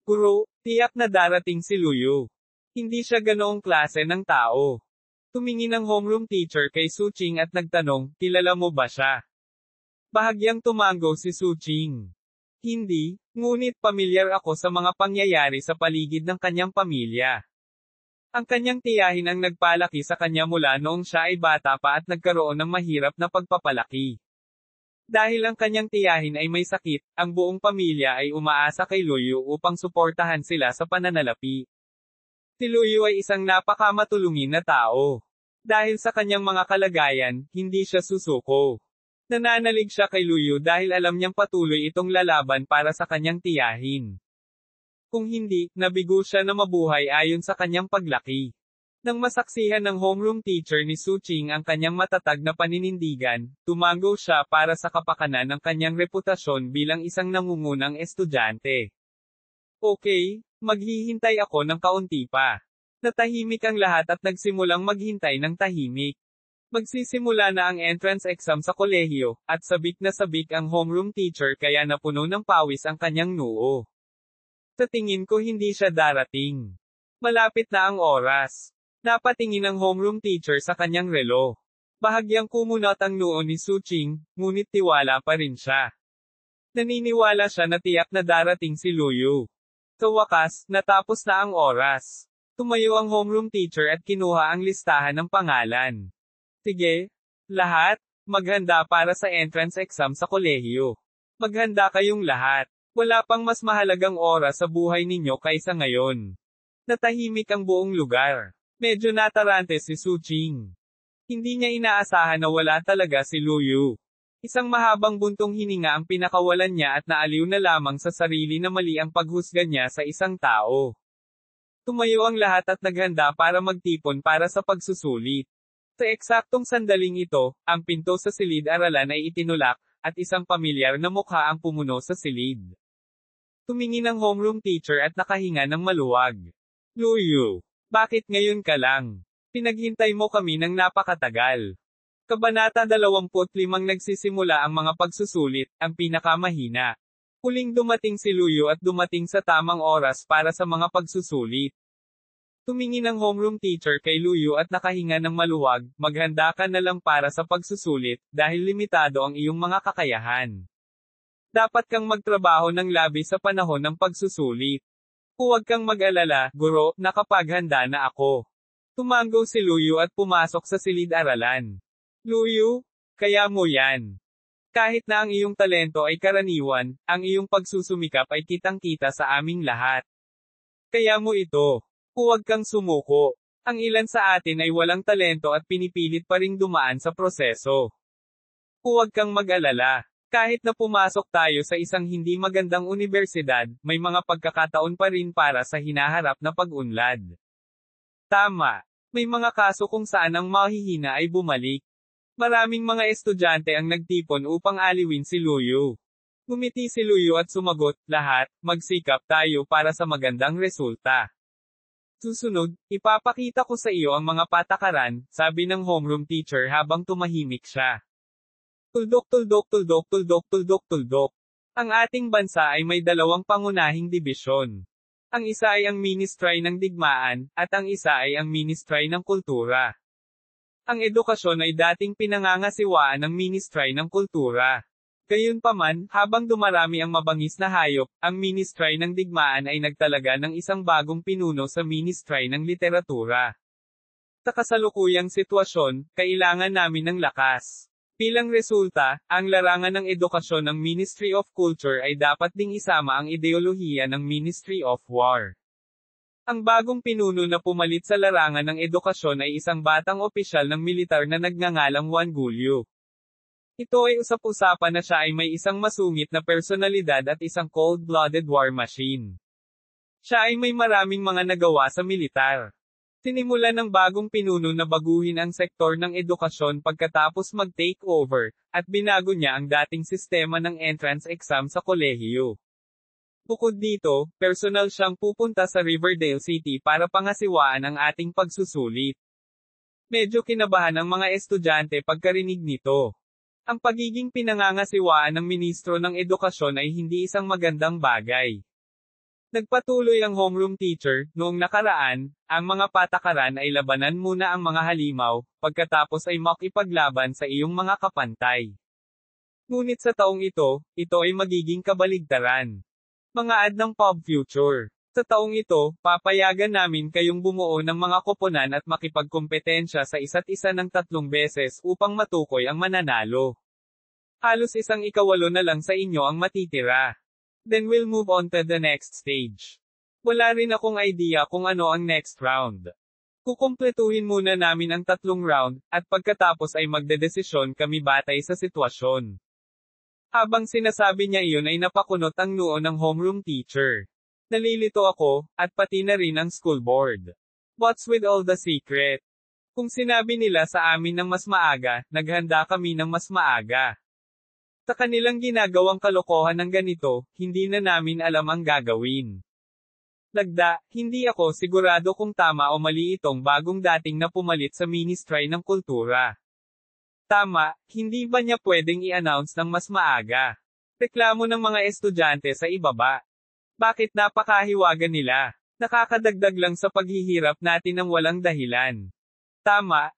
Guro, tiyak na darating si Luyu. Hindi siya ganoong klase ng tao. Tumingin ang homeroom teacher kay Suching at nagtanong, kilala mo ba siya? Bahagyang tumango si Suching. Hindi, ngunit pamilyar ako sa mga pangyayari sa paligid ng kanyang pamilya. Ang kanyang tiyahin ang nagpalaki sa kanya mula noong siya ay bata pa at nagkaroon ng mahirap na pagpapalaki. Dahil ang kanyang tiyahin ay may sakit, ang buong pamilya ay umaasa kay Luyu upang suportahan sila sa pananalapi. Si Luyu ay isang napakamatulungin na tao. Dahil sa kanyang mga kalagayan, hindi siya susuko. Nananalig siya kay Luyu dahil alam niyang patuloy itong lalaban para sa kanyang tiyahin. Kung hindi, nabigo siya na mabuhay ayon sa kanyang paglaki. Nang masaksihan ng homeroom teacher ni Suching ang kanyang matatag na paninindigan, tumango siya para sa kapakanan ng kanyang reputasyon bilang isang nangungunang estudyante. Okay, maghihintay ako ng kaunti pa. Natahimik ang lahat at nagsimulang maghintay ng tahimik. Magsisimula na ang entrance exam sa kolehiyo, at sabik na sabik ang homeroom teacher kaya napuno ng pawis ang kanyang noo. Sa tingin ko hindi siya darating. Malapit na ang oras. Napatingin ang homeroom teacher sa kanyang relo. Bahagyang kumunot ang noo ni Suching, ngunit tiwala pa rin siya. Naniniwala siya na tiyak na darating si Luyu. Sa wakas, natapos na ang oras. Tumayo ang homeroom teacher at kinuha ang listahan ng pangalan. Sige, lahat, maghanda para sa entrance exam sa kolehiyo. Maghanda kayong lahat. Wala pang mas mahalagang oras sa buhay ninyo kaysa ngayon. Natahimik ang buong lugar. Medyo natarante si Suching. Hindi niya inaasahan na wala talaga si Luyu. Isang mahabang buntong hininga ang pinakawalan niya at naaliw na lamang sa sarili na mali ang paghusga niya sa isang tao. Tumayo ang lahat at naghanda para magtipon para sa pagsusulit. Sa eksaktong sandaling ito, ang pinto sa silid-aralan ay itinulak, at isang pamilyar na mukha ang pumuno sa silid. Tumingin ang homeroom teacher at nakahinga ng maluwag. Luyu, bakit ngayon ka lang? Pinaghintay mo kami ng napakatagal. Kabanata 25 nagsisimula ang mga pagsusulit, ang pinakamahina. Huling dumating si Luyu at dumating sa tamang oras para sa mga pagsusulit. Tumingin ang homeroom teacher kay Luyu at nakahinga ng maluwag, maghanda ka na lang para sa pagsusulit, dahil limitado ang iyong mga kakayahan. Dapat kang magtrabaho ng labis sa panahon ng pagsusulit. Huwag kang mag-alala, guro, nakapaghanda na ako. Tumango si Luyu at pumasok sa silid-aralan. Luyu, kaya mo yan. Kahit na ang iyong talento ay karaniwan, ang iyong pagsusumikap ay kitang-kita sa aming lahat. Kaya mo ito. Huwag kang sumuko. Ang ilan sa atin ay walang talento at pinipilit pa ring dumaan sa proseso. Huwag kang mag-alala. Kahit na pumasok tayo sa isang hindi magandang unibersidad, may mga pagkakataon pa rin para sa hinaharap na pag-unlad. Tama. May mga kaso kung saan ang mahihina ay bumalik. Maraming mga estudyante ang nagtipon upang aliwin si Luyu. Ngumiti si Luyu at sumagot, lahat, magsikap tayo para sa magandang resulta. Susunod, ipapakita ko sa iyo ang mga patakaran, sabi ng homeroom teacher habang tumahimik siya. Tuldok tuldok tuldok tuldok tuldok tuldok. Ang ating bansa ay may dalawang pangunahing dibisyon. Ang isa ay ang Ministry ng Digmaan, at ang isa ay ang Ministry ng Kultura. Ang edukasyon ay dating pinangangasiwaan ng Ministry ng Kultura. Gayunpaman, habang dumarami ang mabangis na hayop, ang Ministry ng Digmaan ay nagtalaga ng isang bagong pinuno sa Ministry ng Literatura. Sa kasalukuyang sitwasyon, kailangan namin ng lakas. Bilang resulta, ang larangan ng edukasyon ng Ministry of Culture ay dapat ding isama ang ideolohiya ng Ministry of War. Ang bagong pinuno na pumalit sa larangan ng edukasyon ay isang batang opisyal ng militar na nagngangalang Juan Gulyo. Ito ay usap-usapan na siya ay may isang masungit na personalidad at isang cold-blooded war machine. Siya ay may maraming mga nagawa sa militar. Sinimulan ng bagong pinuno na baguhin ang sektor ng edukasyon pagkatapos mag-take over, at binago niya ang dating sistema ng entrance exam sa kolehiyo. Bukod dito, personal siyang pupunta sa Riverdale City para pangasiwaan ang ating pagsusulit. Medyo kinabahan ang mga estudyante pagkarinig nito. Ang pagiging pinangangasiwaan ng ministro ng edukasyon ay hindi isang magandang bagay. Nagpatuloy ang homeroom teacher, noong nakaraan, ang mga patakaran ay labanan muna ang mga halimaw, pagkatapos ay makipaglaban sa iyong mga kapantay. Ngunit sa taong ito ay magiging kabaligtaran. Mga ad ng Pop Future. Sa taong ito, papayagan namin kayong bumuo ng mga koponan at makipagkompetensya sa isa't isa ng 3 beses upang matukoy ang mananalo. Halos 1/8 na lang sa inyo ang matitira. Then we'll move on to the next stage. Wala rin akong idea kung ano ang next round. Kukumpletuhin muna namin ang 3 round, at pagkatapos ay magdedesisyon kami batay sa sitwasyon. Habang sinasabi niya iyon ay napakunot ang noo ng homeroom teacher. Nalilito ako, at pati na rin ang school board. What's with all the secret? Kung sinabi nila sa amin ng mas maaga, naghanda kami ng mas maaga. Sa kanilang ginagawang kalokohan ng ganito, hindi na namin alam ang gagawin. Lagda, hindi ako sigurado kung tama o mali itong bagong dating na pumalit sa Ministry ng Kultura. Tama, hindi ba niya pwedeng i-announce ng mas maaga? Reklamo ng mga estudyante sa ibaba. Bakit napakahiwaga nila? Nakakadagdag lang sa paghihirap natin ng walang dahilan. Tama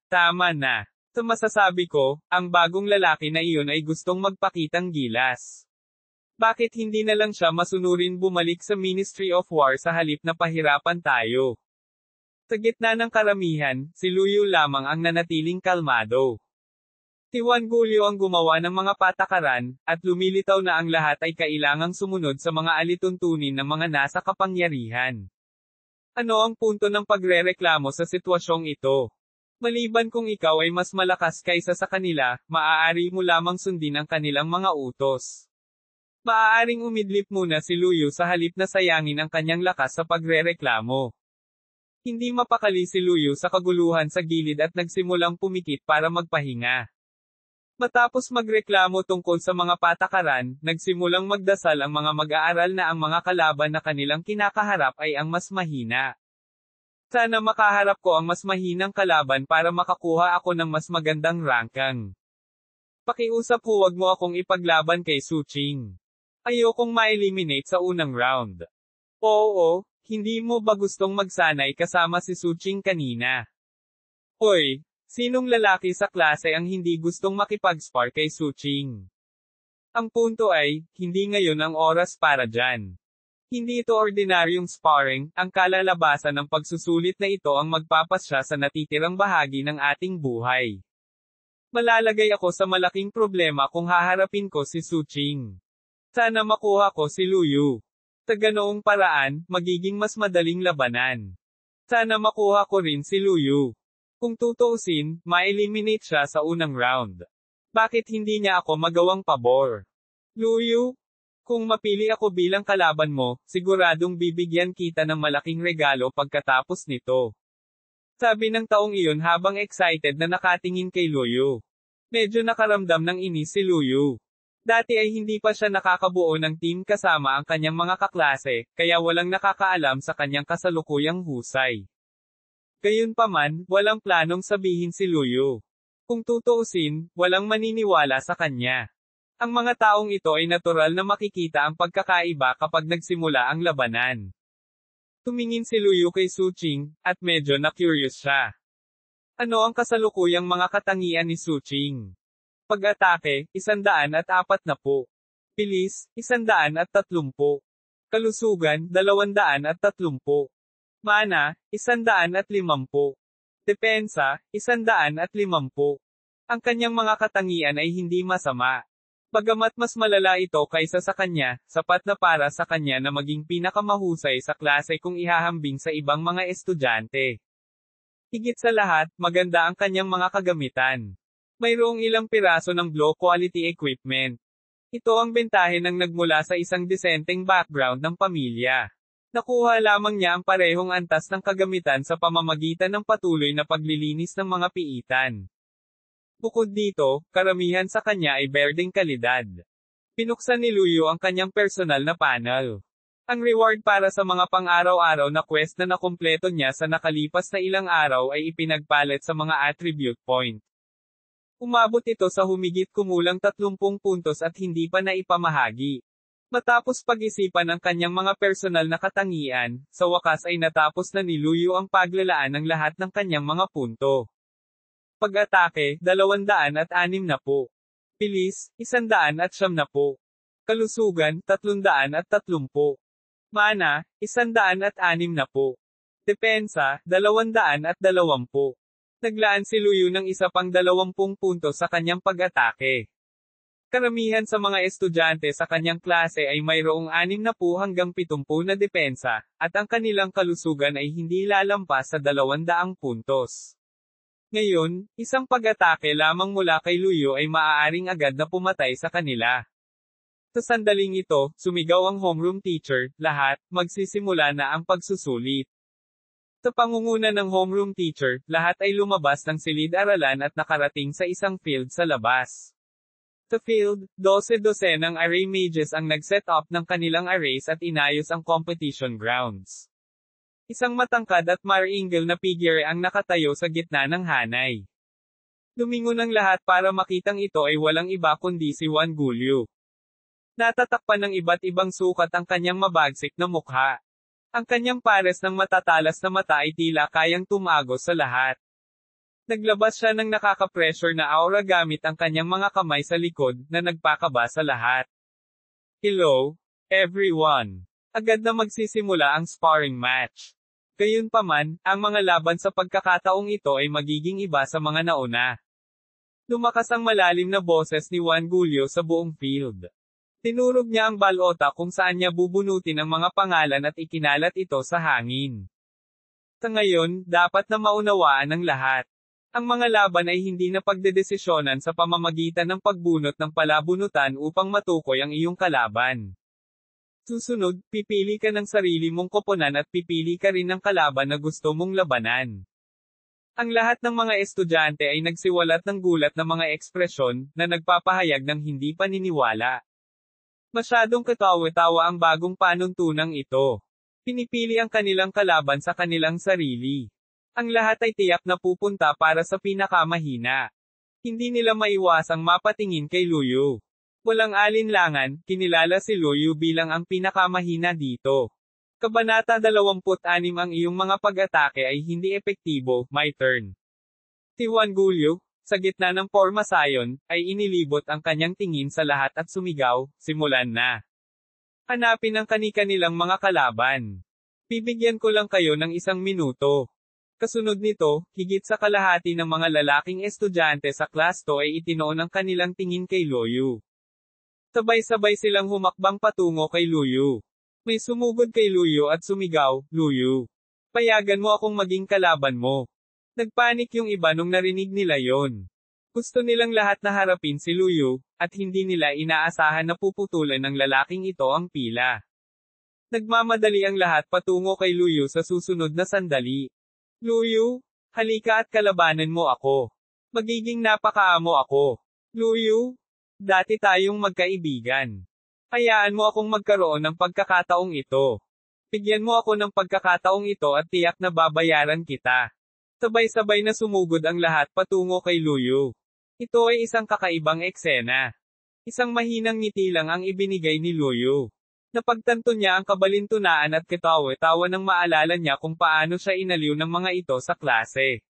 na. Sa masasabi ko, ang bagong lalaki na iyon ay gustong magpakitang gilas. Bakit hindi na lang siya masunurin bumalik sa Ministry of War sa halip na pahirapan tayo? Sa gitna ng karamihan, si Luyu lamang ang nanatiling kalmado. Si Juan Gulyo ang gumawa ng mga patakaran, at lumilitaw na ang lahat ay kailangang sumunod sa mga alituntunin ng mga nasa kapangyarihan. Ano ang punto ng pagrereklamo sa sitwasyong ito? Maliban kung ikaw ay mas malakas kaysa sa kanila, maaari mo lamang sundin ang kanilang mga utos. Maaaring umidlip muna si Luyu sa halip na sayangin ang kanyang lakas sa pagrereklamo. Hindi mapakali si Luyu sa kaguluhan sa gilid at nagsimulang pumikit para magpahinga. Matapos magreklamo tungkol sa mga patakaran, nagsimulang magdasal ang mga mag-aaral na ang mga kalaban na kanilang kinakaharap ay ang mas mahina. Sana makaharap ko ang mas mahinang kalaban para makakuha ako ng mas magandang rankang. Pakiusap huwag mo akong ipaglaban kay Suching. Ayokong ma-eliminate sa unang round. Oo, hindi mo ba gustong magsanay kasama si Suching kanina? Hoy, sinong lalaki sa klase ang hindi gustong makipag-spar kay Suching? Ang punto ay, hindi ngayon ang oras para dyan. Hindi ito ordinaryong sparring, ang kalalabasan ng pagsusulit na ito ang magpapasya sa natitirang bahagi ng ating buhay. Malalagay ako sa malaking problema kung haharapin ko si Su Qing. Sana makuha ko si Lu Yu. Sa ganoong paraan, magiging mas madaling labanan. Sana makuha ko rin si Lu Yu. Kung tutuusin, ma-eliminate siya sa unang round. Bakit hindi niya ako magawang pabor? Lu Yu? Kung mapili ako bilang kalaban mo, siguradong bibigyan kita ng malaking regalo pagkatapos nito. Sabi ng taong iyon habang excited na nakatingin kay Lu Yu. Medyo nakaramdam ng inis si Lu Yu. Dati ay hindi pa siya nakakabuo ng team kasama ang kanyang mga kaklase, kaya walang nakakaalam sa kanyang kasalukuyang husay. Gayunpaman, walang planong sabihin si Lu Yu. Kung tutuusin, walang maniniwala sa kanya. Ang mga taong ito ay natural na makikita ang pagkakaiba kapag nagsimula ang labanan. Tumingin si Lu Yu kay Su Qing, at medyo na-curious siya. Ano ang kasalukuyang mga katangian ni Su Qing? Pag-atake, 140. Bilis, 130. Kalusugan, 230. Mana, 150. Depensa, 150. Ang kanyang mga katangian ay hindi masama. Bagamat mas malala ito kaysa sa kanya, sapat na para sa kanya na maging pinakamahusay sa klase kung ihahambing sa ibang mga estudyante. Higit sa lahat, maganda ang kanyang mga kagamitan. Mayroong ilang piraso ng low-quality equipment. Ito ang bentahe ng nagmula sa isang disenteng background ng pamilya. Nakuha lamang niya ang parehong antas ng kagamitan sa pamamagitan ng patuloy na paglilinis ng mga piitan. Bukod dito, karamihan sa kanya ay berdeng kalidad. Pinuksan ni Lu Yu ang kanyang personal na panel. Ang reward para sa mga pang-araw-araw na quest na nakumpleto niya sa nakalipas na ilang araw ay ipinagpalit sa mga attribute point. Umabot ito sa humigit kumulang 30 puntos at hindi pa naipamahagi. Matapos pag-isipan ang kanyang mga personal na katangian, sa wakas ay natapos na ni Lu Yu ang paglalaan ng lahat ng kanyang mga punto. Pag-atake, 260. Bilis, 170. Kalusugan, 330. Mana, 160. Depensa, 220. Naglaan si Lu Yu ng isa pang 20 puntos sa kanyang pag-atake. Karamihan sa mga estudyante sa kanyang klase ay mayroong 60 hanggang 70 na depensa, at ang kanilang kalusugan ay hindi lalampas sa 200 puntos. Ngayon, isang pag-atake lamang mula kay Lu Yu ay maaaring agad na pumatay sa kanila. Sa sandaling ito, sumigaw ang homeroom teacher, lahat, magsisimula na ang pagsusulit. Sa pangunguna ng homeroom teacher, lahat ay lumabas ng silid-aralan at nakarating sa isang field sa labas. Sa field, 12 ng array mages ang nag-set up ng kanilang arrays at inayos ang competition grounds. Isang matangkad at maringal na figure ang nakatayo sa gitna ng hanay. Lumingon ang lahat para makitang ito ay walang iba kundi si Wan Guliu. Natatakpan ng iba't ibang sukat ang kanyang mabagsik na mukha. Ang kanyang pares ng matatalas na mata ay tila kayang tumagos sa lahat. Naglabas siya ng nakaka-pressure na aura gamit ang kanyang mga kamay sa likod, na nagpakaba sa lahat. Hello, everyone. Agad na magsisimula ang sparring match. Gayunpaman, ang mga laban sa pagkakataong ito ay magiging iba sa mga nauna. Lumakas ang malalim na boses ni Wan Guliu sa buong field. Tinurog niya ang balota kung saan niya bubunutin ang mga pangalan at ikinalat ito sa hangin. Sa ngayon, dapat na maunawaan ng lahat. Ang mga laban ay hindi na pagdedesisyonan sa pamamagitan ng pagbunot ng palabunutan upang matukoy ang iyong kalaban. Susunod, pipili ka ng sarili mong koponan at pipili ka rin ng kalaban na gusto mong labanan. Ang lahat ng mga estudyante ay nagsiwalat ng gulat na mga ekspresyon, na nagpapahayag ng hindi paniniwala. Masyadong katawa-tawa ang bagong panuntunang ito. Pinipili ang kanilang kalaban sa kanilang sarili. Ang lahat ay tiyak na pupunta para sa pinakamahina. Hindi nila maiwasang mapatingin kay Lu Yu. Walang alinlangan, kinilala si Lu Yu bilang ang pinakamahina dito. Kabanata 26 ang iyong mga pag-atake ay hindi epektibo, my turn. Si Wan Guliu, sa gitna ng pormasayon, ay inilibot ang kanyang tingin sa lahat at sumigaw, simulan na. Hanapin ang kani-kanilang mga kalaban. Bibigyan ko lang kayo ng 1 minuto. Kasunod nito, higit sa kalahati ng mga lalaking estudyante sa class to ay itinoon ang kanilang tingin kay Luyu. Sabay-sabay silang humakbang patungo kay Luyu. May sumugod kay Luyu at sumigaw, "Luyu, payagan mo akong maging kalaban mo." Nagpanik yung iba nung narinig nila yon. Gusto nilang lahat na harapin si Luyu, at hindi nila inaasahan na puputulan ng lalaking ito ang pila. Nagmamadali ang lahat patungo kay Luyu sa susunod na sandali. "Luyu, halika at kalabanan mo ako. Magiging napakaamo ako. Luyu, dati tayong magkaibigan. Hayaan mo akong magkaroon ng pagkakataong ito. Bigyan mo ako ng pagkakataong ito at tiyak na babayaran kita." Sabay-sabay na sumugod ang lahat patungo kay Luyu. Ito ay isang kakaibang eksena. Isang mahinang ngiti lang ang ibinigay ni Luyu. Napagtanto niya ang kabalintunaan at katawa-tawa nang maalala niya kung paano siya inaliw ng mga ito sa klase.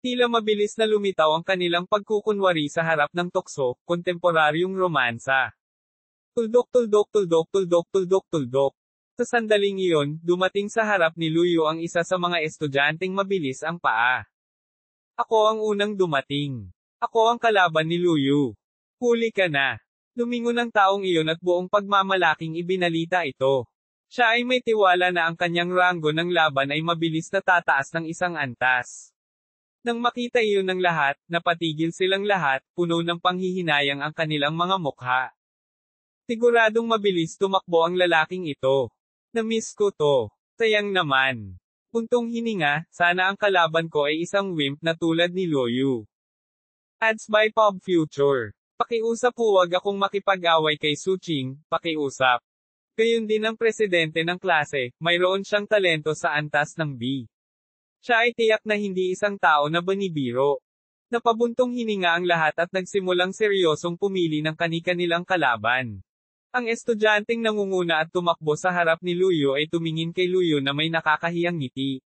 Tila mabilis na lumitaw ang kanilang pagkukunwari sa harap ng tukso, kontemporaryong romansa. Tuldok tuldok tuldok tuldok tuldok tuldok. Sa sandaling iyon, dumating sa harap ni Luyu ang isa sa mga estudyanteng mabilis ang paa. "Ako ang unang dumating. Ako ang kalaban ni Luyu. Huli ka na." Lumingon ang taong iyon at buong pagmamalaking ibinalita ito. Siya ay may tiwala na ang kanyang ranggo ng laban ay mabilis na tataas ng 1 antas. Nang makita iyon ng lahat, napatigil silang lahat, puno ng panghihinayang ang kanilang mga mukha. Siguradong mabilis tumakbo ang lalaking ito. "Na-miss ko to. Sayang naman. Puntong hininga, sana ang kalaban ko ay isang wimp na tulad ni Luyu." Ads by Pop Future. Pakiusap, huwag akong makipag-away kay Suching, pakiusap. Gayun din ang presidente ng klase, mayroon siyang talento sa antas ng B. Siya ay tiyak na hindi isang tao na banibiro. Napabuntong hininga ang lahat at nagsimulang seryosong pumili ng kani-kanilang kalaban. Ang estudyanteng nangunguna at tumakbo sa harap ni Luyu ay tumingin kay Luyu na may nakakahiyang ngiti.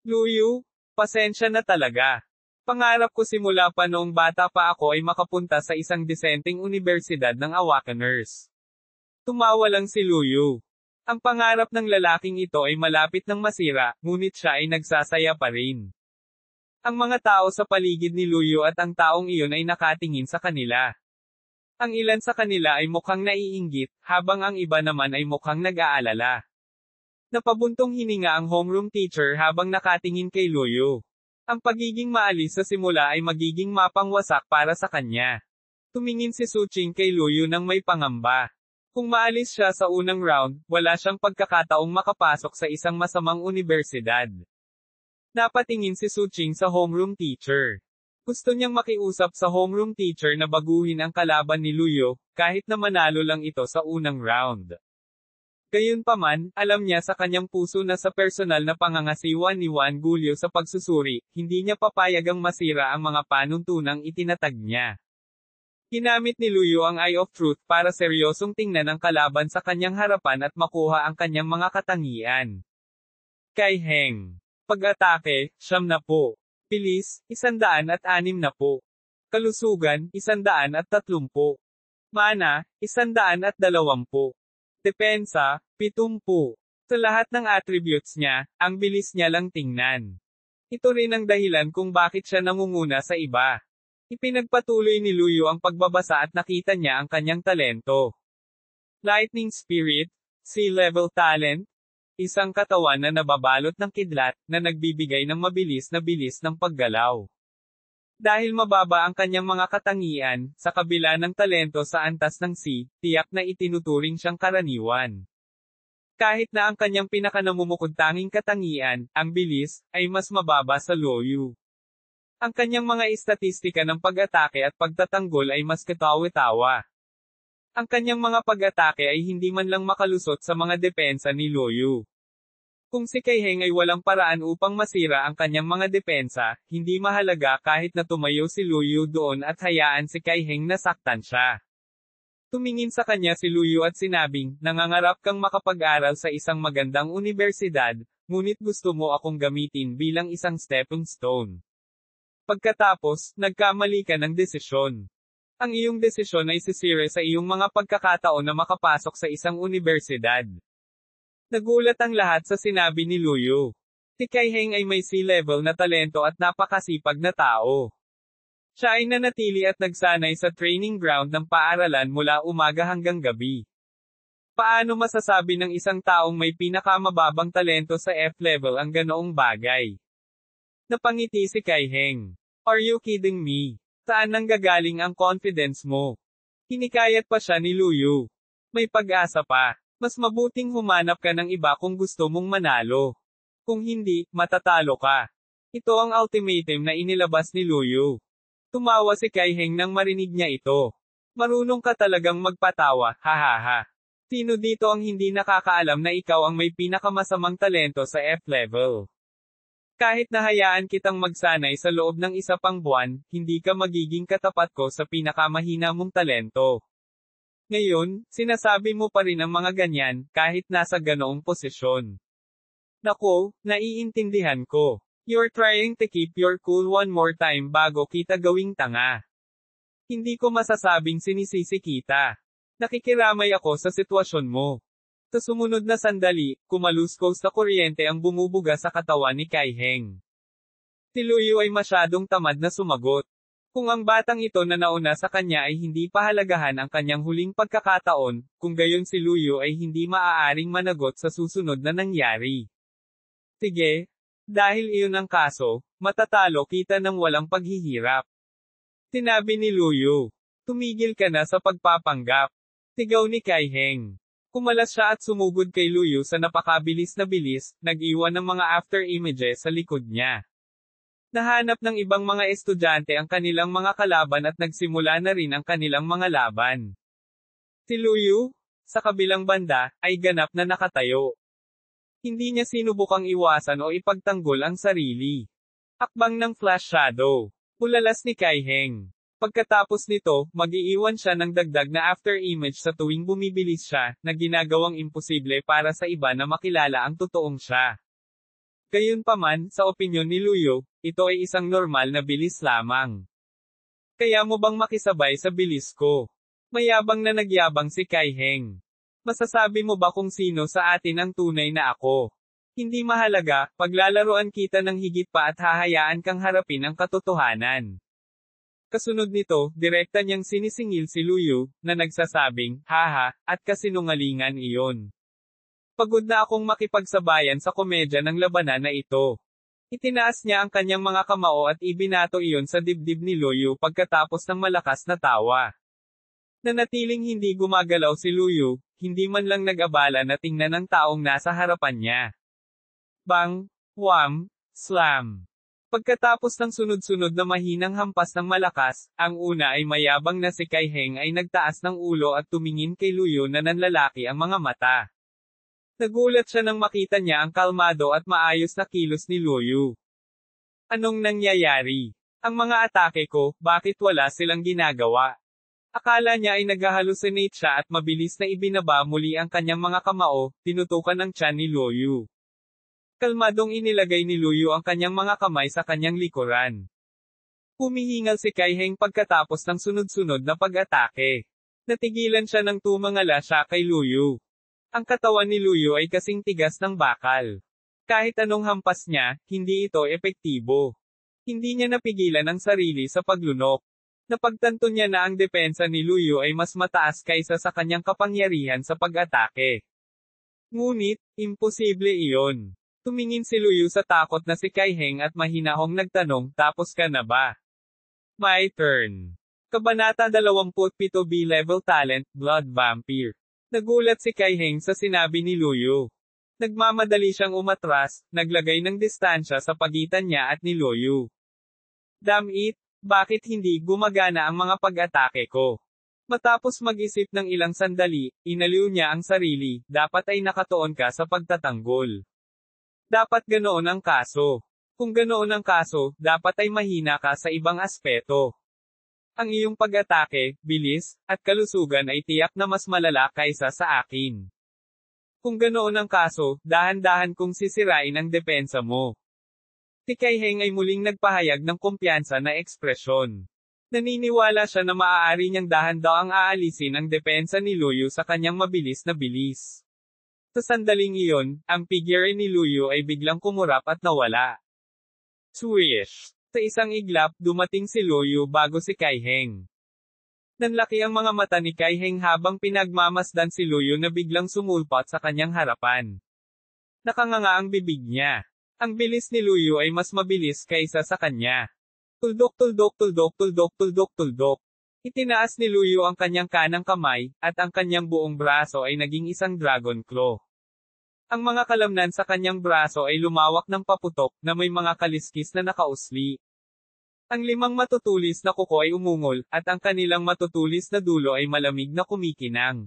"Luyu, pasensya na talaga. Pangarap ko simula pa noong bata pa ako ay makapunta sa isang disenteng unibersidad ng Awakeners." Tumawa lang si Luyu. Ang pangarap ng lalaking ito ay malapit ng masira, ngunit siya ay nagsasaya pa rin. Ang mga tao sa paligid ni Luyu at ang taong iyon ay nakatingin sa kanila. Ang ilan sa kanila ay mukhang naiinggit, habang ang iba naman ay mukhang nag-aalala. Napabuntong hininga ang homeroom teacher habang nakatingin kay Luyu. Ang pagiging maalis sa simula ay magiging mapangwasak para sa kanya. Tumingin si Suching kay Luyu nang may pangamba. Kung maalis siya sa unang round, wala siyang pagkakataong makapasok sa isang masamang unibersidad. Napatingin si Suching sa homeroom teacher. Gusto niyang makiusap sa homeroom teacher na baguhin ang kalaban ni Luyu, kahit na manalo lang ito sa unang round. Gayunpaman, alam niya sa kanyang puso na sa personal na pangangasiwa ni Juan Gulio sa pagsusuri, hindi niya papayagang masira ang mga panuntunang itinatag niya. Ginamit ni Luyu ang Eye of Truth para seryosong tingnan ang kalaban sa kanyang harapan at makuha ang kanyang mga katangian. Kay Heng. Pag-atake, 70. Bilis, 160. Kalusugan, 130. Mana, 120. Depensa, 70. Sa lahat ng attributes niya, ang bilis niya lang tingnan. Ito rin ang dahilan kung bakit siya nangunguna sa iba. Ipinagpatuloy ni Luyu ang pagbabasa at nakita niya ang kanyang talento. Lightning Spirit, Sea-level Talent, isang katawan na nababalot ng kidlat, na nagbibigay ng mabilis na bilis ng paggalaw. Dahil mababa ang kanyang mga katangian, sa kabila ng talento sa antas ng C, tiyak na itinuturing siyang karaniwan. Kahit na ang kanyang pinakanamumukod-tanging katangian, ang bilis, ay mas mababa sa Luyu. Ang kanyang mga estatistika ng pag-atake at pagtatanggol ay mas katawa-tawa. Ang kanyang mga pag-atake ay hindi man lang makalusot sa mga depensa ni Luyu. Kung si Kay Heng ay walang paraan upang masira ang kanyang mga depensa, hindi mahalaga kahit na tumayo si Luyu doon at hayaan si Kay Heng na saktan siya. Tumingin sa kanya si Luyu at sinabing, "Nangangarap kang makapag-aral sa isang magandang unibersidad, ngunit gusto mo akong gamitin bilang isang stepping stone. Pagkatapos, nagkamali ka ng desisyon. Ang iyong desisyon ay sisira sa iyong mga pagkakataon na makapasok sa isang unibersidad. Nagulat ang lahat sa sinabi ni Luyu. Si Kaiheng ay may C-level na talento at napakasipag na tao. Siya ay nanatili at nagsanay sa training ground ng paaralan mula umaga hanggang gabi. Paano masasabi ng isang taong may pinakamababang talento sa F-level ang ganoong bagay? Napangiti si Kaiheng. Are you kidding me? Saan nanggagaling ang confidence mo? Hinikayat pa siya ni Luyu. May pag-asa pa. Mas mabuting humanap ka ng iba kung gusto mong manalo. Kung hindi, matatalo ka. Ito ang ultimatum na inilabas ni Luyu. Tumawa si Kaiheng nang marinig niya ito. Marunong ka talagang magpatawa, hahaha. Sino dito ang hindi nakakaalam na ikaw ang may pinakamasamang talento sa F-level? Kahit nahayaan kitang magsanay sa loob ng isa pang buwan, hindi ka magiging katapat ko sa pinakamahina mong talento. Ngayon, sinasabi mo pa rin ang mga ganyan, kahit nasa ganoong posisyon. Nako, naiintindihan ko. You're trying to keep your cool one more time bago kita gawing tanga. Hindi ko masasabing sinisisi kita. Nakikiramay ako sa sitwasyon mo. Sa sumunod na sandali, kumaluskos sa kuryente ang bumubuga sa katawan ni Kaiheng. Si Luyu ay masyadong tamad na sumagot. Kung ang batang ito na nauna sa kanya ay hindi pahalagahan ang kanyang huling pagkakataon, kung gayon si Luyu ay hindi maaaring managot sa susunod na nangyari. Sige, dahil iyon ang kaso, matatalo kita ng walang paghihirap. Sinabi ni Luyu. Tumigil ka na sa pagpapanggap. Sigaw ni Kaiheng. Kumalas siya at sumugod kay Luyu sa napakabilis na bilis, nag-iwan ng mga after images sa likod niya. Nahanap ng ibang mga estudyante ang kanilang mga kalaban at nagsimula na rin ang kanilang mga laban. Si Luyu, sa kabilang banda, ay ganap na nakatayo. Hindi niya sinubukang iwasan o ipagtanggol ang sarili. Hakbang ng flash shadow. Ulalas ni Kaiheng. Pagkatapos nito, mag-iiwan siya ng dagdag na after image sa tuwing bumibilis siya, na ginagawang imposible para sa iba na makilala ang totoong siya. Gayunpaman, sa opinyon ni Luyu, ito ay isang normal na bilis lamang. Kaya mo bang makisabay sa bilis ko? Mayabang na nagyabang si Kaiheng. Masasabi mo ba kung sino sa atin ang tunay na ako? Hindi mahalaga, paglalaroan kita ng higit pa at hahayaan kang harapin ang katotohanan. Kasunod nito, direkta niyang sinisingil si Luyu, na nagsasabing, haha, at kasinungalingan iyon. Pagod na akong makipagsabayan sa komedya ng labanan na ito. Itinaas niya ang kanyang mga kamao at ibinato iyon sa dibdib ni Luyu pagkatapos ng malakas na tawa. Nanatiling hindi gumagalaw si Luyu, hindi man lang nag-abala na tingnan ng taong nasa harapan niya. Bang! Wham! Slam! Pagkatapos ng sunod-sunod na mahinang hampas ng malakas, ang una ay mayabang na si Kaiheng ay nagtaas ng ulo at tumingin kay Luyu na nanlalaki ang mga mata. Nagulat siya nang makita niya ang kalmado at maayos na kilos ni Luyu. Anong nangyayari? Ang mga atake ko, bakit wala silang ginagawa? Akala niya ay nag-hallucinate siya at mabilis na ibinaba muli ang kanyang mga kamao, tinutukan ng tiyan ni Luyu. Kalmadong inilagay ni Luyu ang kanyang mga kamay sa kanyang likuran. Humihingal si Kaiheng pagkatapos ng sunod-sunod na pag-atake. Natigilan siya nang tumangala siya kay Luyu. Ang katawan ni Luyu ay kasing tigas ng bakal. Kahit anong hampas niya, hindi ito epektibo. Hindi niya napigilan ang sarili sa paglunok. Napagtanto niya na ang depensa ni Luyu ay mas mataas kaysa sa kanyang kapangyarihan sa pag-atake. Ngunit, imposible iyon. Tumingin si Luyu sa takot na si Kaiheng at mahinahong nagtanong, tapos ka na ba? My turn. Kabanata 27 B-level talent, Blood Vampire. Nagulat si Kaiheng sa sinabi ni Luyu. Nagmamadali siyang umatras, naglagay ng distansya sa pagitan niya at ni Luyu. Damn it, bakit hindi gumagana ang mga pag-atake ko? Matapos mag-isip ng ilang sandali, inaliw niya ang sarili, dapat ay nakatuon ka sa pagtatanggol. Dapat ganoon ang kaso. Kung ganoon ang kaso, dapat ay mahina ka sa ibang aspeto. Ang iyong pag-atake, bilis, at kalusugan ay tiyak na mas malala kaysa sa akin. Kung ganoon ang kaso, dahan-dahan kong sisirain ang depensa mo. Si Kaiheng ay muling nagpahayag ng kumpiyansa na ekspresyon. Naniniwala siya na maaari niyang dahan-dahang aalisin ang depensa ni Luyu sa kanyang mabilis na bilis. Sa sandaling iyon, ang figure ni Luyu ay biglang kumurap at nawala. Swish! Sa isang iglap, dumating si Luyu bago si Kaiheng. Nanlaki ang mga mata ni Kaiheng habang pinagmamasdan si Luyu na biglang sumulpot sa kanyang harapan. Nakanganga ang bibig niya. Ang bilis ni Luyu ay mas mabilis kaysa sa kanya. Tuldok tuldok tuldok tuldok tuldok tuldok. Itinaas ni Luyu ang kanyang kanang kamay, at ang kanyang buong braso ay naging isang dragon claw. Ang mga kalamnan sa kanyang braso ay lumawak ng paputok na may mga kaliskis na nakausli. Ang 5 matutulis na kuko ay umungol, at ang kanilang matutulis na dulo ay malamig na kumikinang.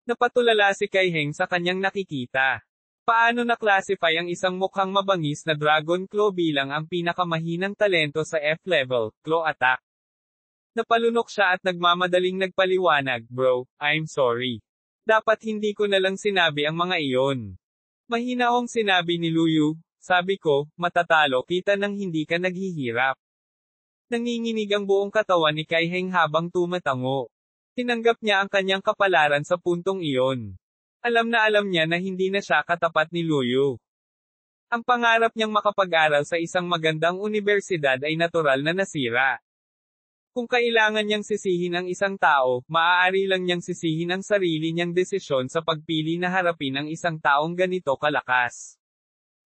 Napatulala si Kaiheng sa kanyang nakikita. Paano na-classify ang isang mukhang mabangis na Dragon Claw bilang ang pinakamahinang talento sa F-level, Claw Attack? Napalunok siya at nagmamadaling nagpaliwanag, "Bro, I'm sorry. Dapat hindi ko na lang sinabi ang mga iyon." Mahina akong sinabi ni Luyu, sabi ko, matatalo kita nang hindi ka naghihirap. Nanginginig ang buong katawan ni Kaiheng habang tumatango. Tinanggap niya ang kanyang kapalaran sa puntong iyon. Alam niya na hindi na siya katapat ni Luyu. Ang pangarap niyang makapag-aral sa isang magandang unibersidad ay natural na nasira. Kung kailangan niyang sisihin ang isang tao, maaari lang niyang sisihin ang sarili niyang desisyon sa pagpili na harapin ang isang taong ganito kalakas.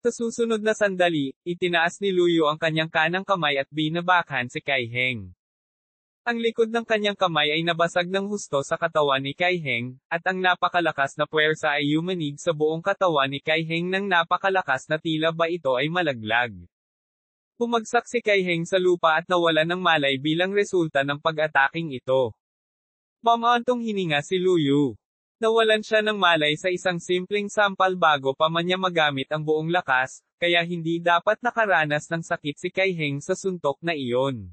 Sa susunod na sandali, itinaas ni Luyu ang kanyang kanang kamay at binabakhan si Kaiheng. Ang likod ng kanyang kamay ay nabasag ng husto sa katawan ni Kaiheng, at ang napakalakas na puwersa ay yumanig sa buong katawan ni Kaiheng nang napakalakas na tila ba ito ay malaglag. Bumagsak si Kaiheng sa lupa at nawalan ng malay bilang resulta ng pag-ataking ito. Mamaantong hininga si Luyu. Nawalan siya ng malay sa isang simpleng sampal bago pa man niya magamit ang buong lakas, kaya hindi dapat nakaranas ng sakit si Kaiheng sa suntok na iyon.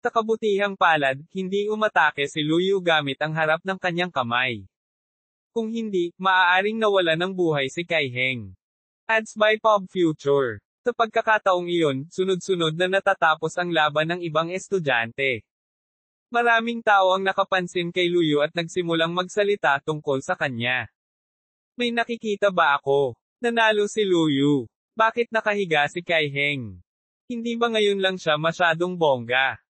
Sa kabutihang palad, hindi umatake si Luyu gamit ang harap ng kanyang kamay. Kung hindi, maaaring nawala ng buhay si Kaiheng. Ads by Pop Future. Sa pagkakataong iyon, sunod-sunod na natatapos ang laban ng ibang estudyante. Maraming tao ang nakapansin kay Luyu at nagsimulang magsalita tungkol sa kanya. May nakikita ba ako? Nanalo si Luyu. Bakit nakahiga si Kaiheng? Hindi ba ngayon lang siya masyadong bongga?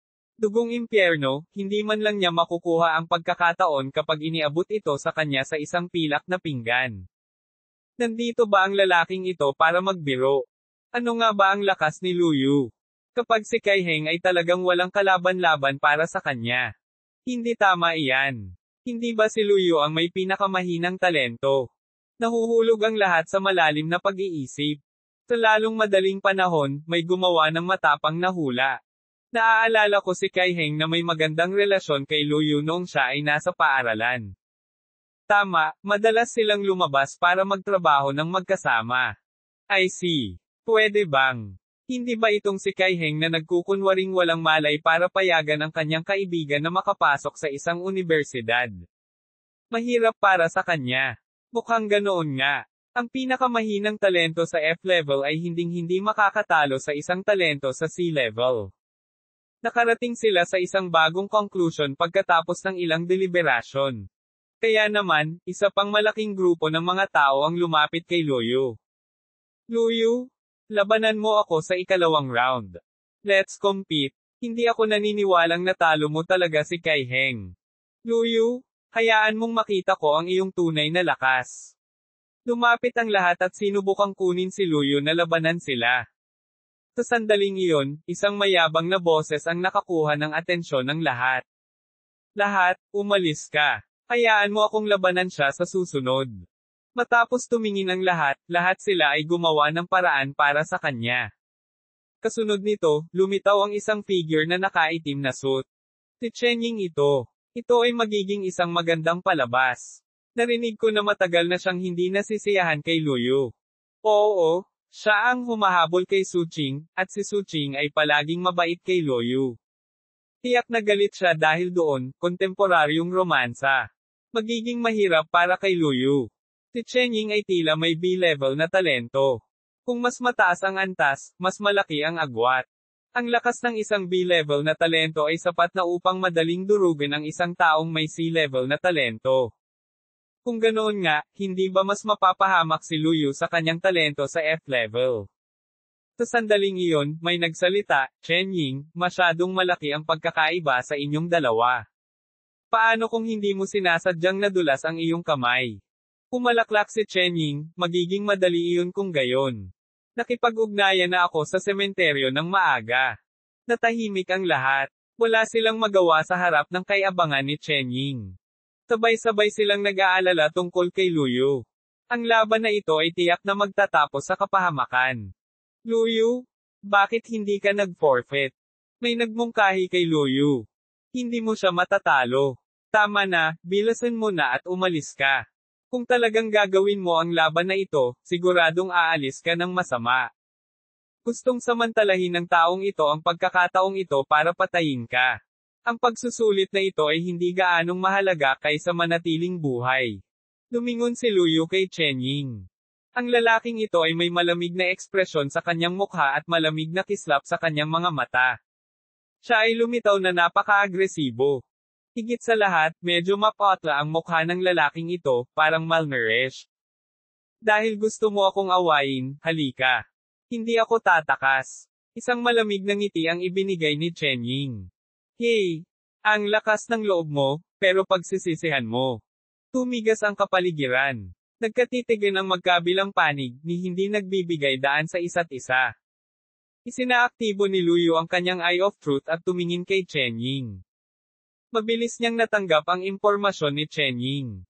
Dugong impyerno, hindi man lang niya makukuha ang pagkakataon kapag iniabot ito sa kanya sa isang pilak na pinggan. Nandito ba ang lalaking ito para magbiro? Ano nga ba ang lakas ni Luyu? Kapag si Kaiheng ay talagang walang kalaban-laban para sa kanya. Hindi tama iyan. Hindi ba si Luyu ang may pinakamahinang talento? Nahuhulog ang lahat sa malalim na pag-iisip. Sa lalong madaling panahon, may gumawa ng matapang na hula. Naaalala ko si Kaiheng na may magandang relasyon kay Luyu noong siya ay nasa paaralan. Tama, madalas silang lumabas para magtrabaho ng magkasama. I see. Pwede bang? Hindi ba itong si Kaiheng na nagkukunwaring walang malay para payagan ang kanyang kaibigan na makapasok sa isang unibersidad? Mahirap para sa kanya. Mukhang ganoon nga. Ang pinakamahinang talento sa F-level ay hinding-hindi makakatalo sa isang talento sa C-level. Nakarating sila sa isang bagong conclusion pagkatapos ng ilang deliberasyon. Kaya naman, isa pang malaking grupo ng mga tao ang lumapit kay Luyu. Luyu? Labanan mo ako sa ikalawang round. Let's compete. Hindi ako naniniwalang natalo mo talaga si Kaiheng. Luyu, hayaan mong makita ko ang iyong tunay na lakas. Lumapit ang lahat at sinubukang kunin si Luyu na labanan sila. Sa sandaling iyon, isang mayabang na boses ang nakakuha ng atensyon ng lahat. Lahat, umalis ka. Hayaan mo akong labanan siya sa susunod. Matapos tumingin ang lahat sila ay gumawa ng paraan para sa kanya. Kasunod nito, lumitaw ang isang figure na nakaitim na suit. Si Chenying ito. Ito ay magiging isang magandang palabas. Narinig ko na matagal na siyang hindi nasisiyahan kay Luyu. Oo, siya ang humahabol kay Suching, at si Suching ay palaging mabait kay Luyu. Tiyak na galit siya dahil doon, kontemporaryong romansa. Magiging mahirap para kay Luyu. Si Chenying ay tila may B-level na talento. Kung mas mataas ang antas, mas malaki ang agwat. Ang lakas ng isang B-level na talento ay sapat na upang madaling durugin ang isang taong may C-level na talento. Kung ganoon nga, hindi ba mas mapapahamak si Luyu sa kanyang talento sa F-level? Sa sandaling iyon, may nagsalita, Chen Ying, masyadong malaki ang pagkakaiba sa inyong dalawa. Paano kung hindi mo sinasadyang nadulas ang iyong kamay? Pumalaklak si Chen Ying, magiging madali iyon kung gayon. Nakipag-ugnayan na ako sa sementeryo ng maaga. Natahimik ang lahat. Wala silang magawa sa harap ng kay-abangan ni Chen Ying. Sabay-sabay silang nag-aalala tungkol kay Luyu. Ang laban na ito ay tiyak na magtatapos sa kapahamakan. Luyu? Bakit hindi ka nag-forfeit? May nagmungkahi kay Luyu. Hindi mo siya matatalo. Tama na, bilasan mo na at umalis ka. Kung talagang gagawin mo ang laban na ito, siguradong aalis ka ng masama. Gustong samantalahin ng taong ito ang pagkakataong ito para patayin ka. Ang pagsusulit na ito ay hindi gaanong mahalaga kaysa manatiling buhay. Lumingon si Luyu kay Chen Ying. Ang lalaking ito ay may malamig na ekspresyon sa kanyang mukha at malamig na kislap sa kanyang mga mata. Siya ay lumitaw na napaka-agresibo. Higit sa lahat, medyo mapatla ang mukha ng lalaking ito, parang malnourished. Dahil gusto mo akong awayin, halika. Hindi ako tatakas. Isang malamig na ngiti ang ibinigay ni Chen Ying. Hey! Ang lakas ng loob mo, pero pagsisisihan mo. Tumigas ang kapaligiran. Nagkatitigan ang magkabilang panig, ni hindi nagbibigay daan sa isa't isa. Isinaaktibo ni Luyu ang kanyang Eye of Truth at tumingin kay Chen Ying. Mabilis niyang natanggap ang impormasyon ni Chen Ying.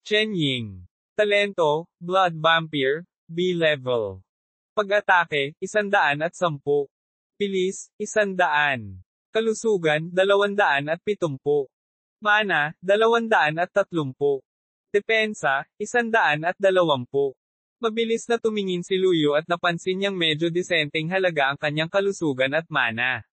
Chen Ying. Talento, Blood Vampire, B-level. Pag-atake, 110. Bilis, 100. Kalusugan, 270. Mana, 230. Depensa, 120. Mabilis na tumingin si Luyu at napansin niyang medyo disenteng halaga ang kanyang kalusugan at mana.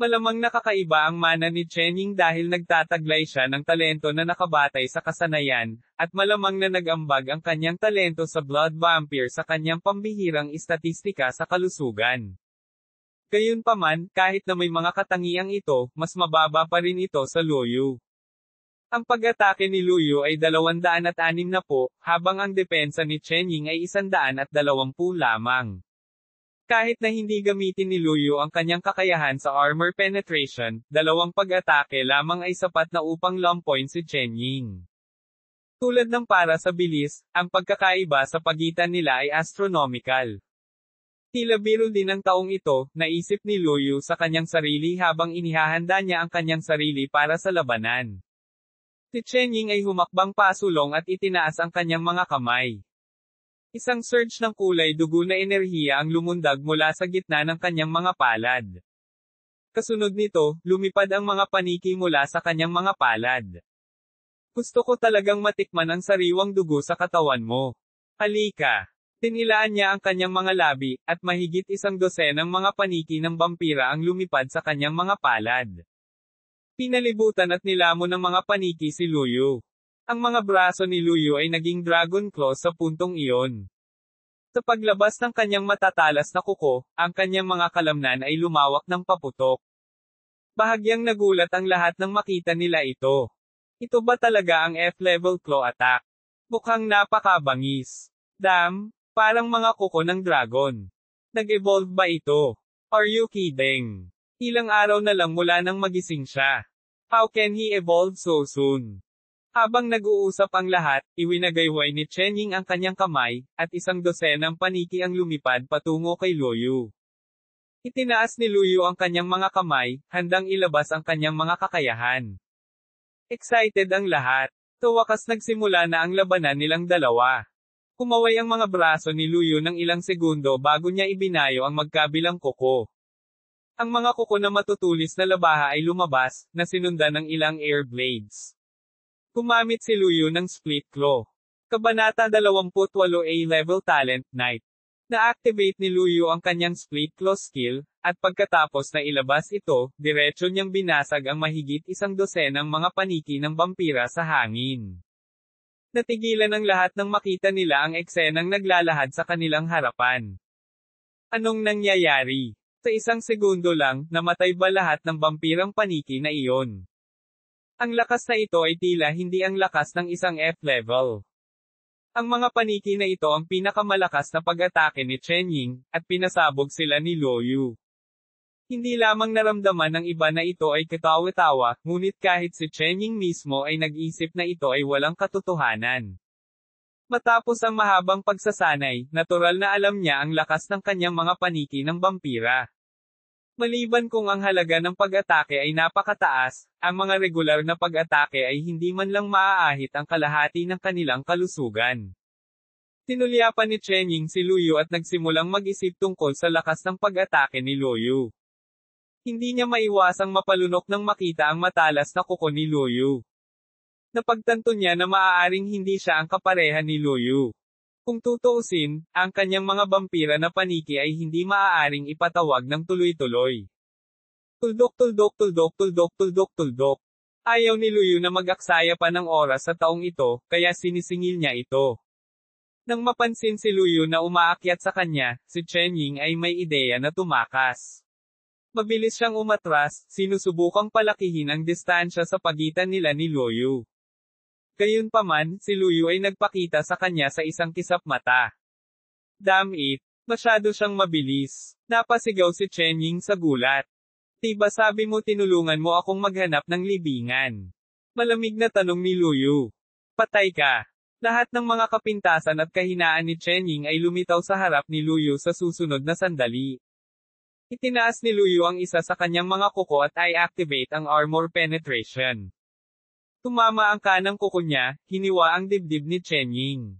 Malamang nakakaiba ang mana ni Chen Ying dahil nagtataglay siya ng talento na nakabatay sa kasanayan, at malamang na nag-ambag ang kanyang talento sa Blood Vampire sa kanyang pambihirang istatistika sa kalusugan. Gayunpaman, kahit na may mga katangiang ito, mas mababa pa rin ito sa Luyu. Ang pag-atake ni Luyu ay 260, habang ang depensa ni Chen Ying ay 120 lamang. Kahit na hindi gamitin ni Luyu ang kanyang kakayahan sa armor penetration, 2 pag-atake lamang ay sapat na upang lumpoint si Chen Ying. Tulad ng para sa bilis, ang pagkakaiba sa pagitan nila ay astronomical. Tila biro din ang taong ito, naisip ni Luyu sa kanyang sarili habang inihahanda niya ang kanyang sarili para sa labanan. Si Chen Ying ay humakbang pasulong at itinaas ang kanyang mga kamay. Isang surge ng kulay dugo na enerhiya ang lumundag mula sa gitna ng kanyang mga palad. Kasunod nito, lumipad ang mga paniki mula sa kanyang mga palad. Gusto ko talagang matikman ang sariwang dugo sa katawan mo. Halika. Tinilaan niya ang kanyang mga labi, at mahigit 100 ng mga paniki ng vampira ang lumipad sa kanyang mga palad. Pinalibutan at nilamon ng mga paniki si Luyu. Ang mga braso ni Luyu ay naging dragon claws sa puntong iyon. Sa paglabas ng kanyang matatalas na kuko, ang kanyang mga kalamnan ay lumawak ng paputok. Bahagyang nagulat ang lahat nang makita nila ito. Ito ba talaga ang F-level claw attack? Mukhang napakabangis. Damn! Parang mga kuko ng dragon. Nag-evolve ba ito? Are you kidding? Ilang araw na lang mula nang magising siya. How can he evolve so soon? Habang nag-uusap ang lahat, iwinagayway ni Chen Ying ang kanyang kamay, at 100 ng paniki ang lumipad patungo kay Luyu. Itinaas ni Luyu ang kanyang mga kamay, handang ilabas ang kanyang mga kakayahan. Excited ang lahat. Sa wakas nagsimula na ang labanan nilang dalawa. Kumaway ang mga braso ni Luyu ng ilang segundo bago niya ibinayo ang magkabilang kuko. Ang mga kuko na matutulis na labaha ay lumabas, na sinundan ng ilang air blades. Gumamit si Luyu ng split claw. Kabanata 28 A-level talent, Night. Na-activate ni Luyu ang kanyang split claw skill, at pagkatapos na ilabas ito, diretso niyang binasag ang mahigit 100 ng mga paniki ng vampira sa hangin. Natigilan ang lahat nang makita nila ang eksenang naglalahad sa kanilang harapan. Anong nangyayari? Sa isang segundo lang, namatay ba lahat ng vampirang paniki na iyon? Ang lakas na ito ay tila hindi ang lakas ng isang F-level. Ang mga paniki na ito ang pinakamalakas na pag-atake ni Chen Ying, at pinasabog sila ni Luo Yu. Hindi lamang naramdaman ng iba na ito ay katawa-tawa, ngunit kahit si Chen Ying mismo ay nag-isip na ito ay walang katotohanan. Matapos ang mahabang pagsasanay, natural na alam niya ang lakas ng kanyang mga paniki ng vampira. Maliban kung ang halaga ng pag-atake ay napakataas, ang mga regular na pag-atake ay hindi man lang maaahit ang kalahati ng kanilang kalusugan. Tinulyapan ni Chen Ying si Luo Yu at nagsimulang mag-isip tungkol sa lakas ng pag-atake ni Luo Yu. Hindi niya maiwasang mapalunok nang makita ang matalas na kuko ni Luo Yu. Napagtanto niya na maaaring hindi siya ang kapareha ni Luo Yu. Kung tutuusin, ang kanyang mga vampira na paniki ay hindi maaaring ipatawag ng tuloy-tuloy. Tuldok tuldok tuldok tuldok tuldok tuldok. Ayaw ni Luo Yu na mag-aksaya pa ng oras sa taong ito, kaya sinisingil niya ito. Nang mapansin si Luo Yu na umaakyat sa kanya, si Chen Ying ay may ideya na tumakas. Mabilis siyang umatras, sinusubukang palakihin ang distansya sa pagitan nila ni Luo Yu. Gayunpaman, si Luo Yu ay nagpakita sa kanya sa isang kisap mata. Damn it! Masyado siyang mabilis. Napasigaw si Chen Ying sa gulat. Diba sabi mo tinulungan mo akong maghanap ng libingan? Malamig na tanong ni Luo Yu. Patay ka! Lahat ng mga kapintasan at kahinaan ni Chen Ying ay lumitaw sa harap ni Luo Yu sa susunod na sandali. Itinaas ni Luo Yu ang isa sa kanyang mga kuko at i-activate ang armor penetration. Tumama ang kanang kuko niya, hiniwa ang dibdib ni Chen Ying.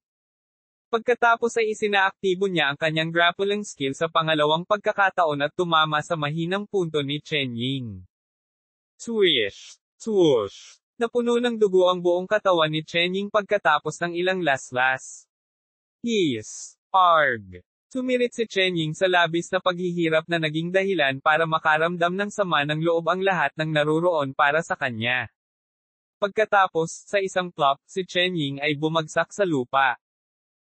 Pagkatapos ay isinaaktibo niya ang kanyang grappling skill sa pangalawang pagkakataon at tumama sa mahinang punto ni Chen Ying. Swish! Swoosh! Napuno ng dugo ang buong katawan ni Chen Ying pagkatapos ng ilang laslas. Hiss! Arg! Sumirit si Chen Ying sa labis na paghihirap na naging dahilan para makaramdam ng sama ng loob ang lahat ng naruroon para sa kanya. Pagkatapos, sa isang plop, si Chen Ying ay bumagsak sa lupa.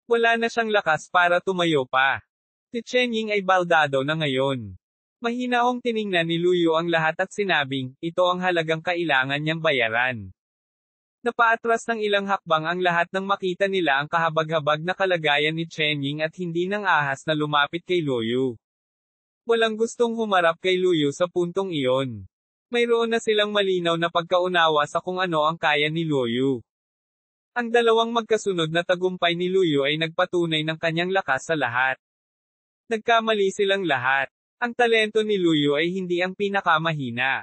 Wala na siyang lakas para tumayo pa. Si Chen Ying ay baldado na ngayon. Mahinahong tiningnan ni Luo Yu ang lahat at sinabing, ito ang halagang kailangan niyang bayaran. Napaatras ng ilang hakbang ang lahat nang makita nila ang kahabag-habag na kalagayan ni Chen Ying at hindi nang ahas na lumapit kay Luo Yu. Walang gustong humarap kay Luo Yu sa puntong iyon. Mayroon na silang malinaw na pagkaunawa sa kung ano ang kaya ni Luo Yu. Ang dalawang magkasunod na tagumpay ni Luo Yu ay nagpatunay ng kanyang lakas sa lahat. Nagkamali silang lahat. Ang talento ni Luo Yu ay hindi ang pinakamahina.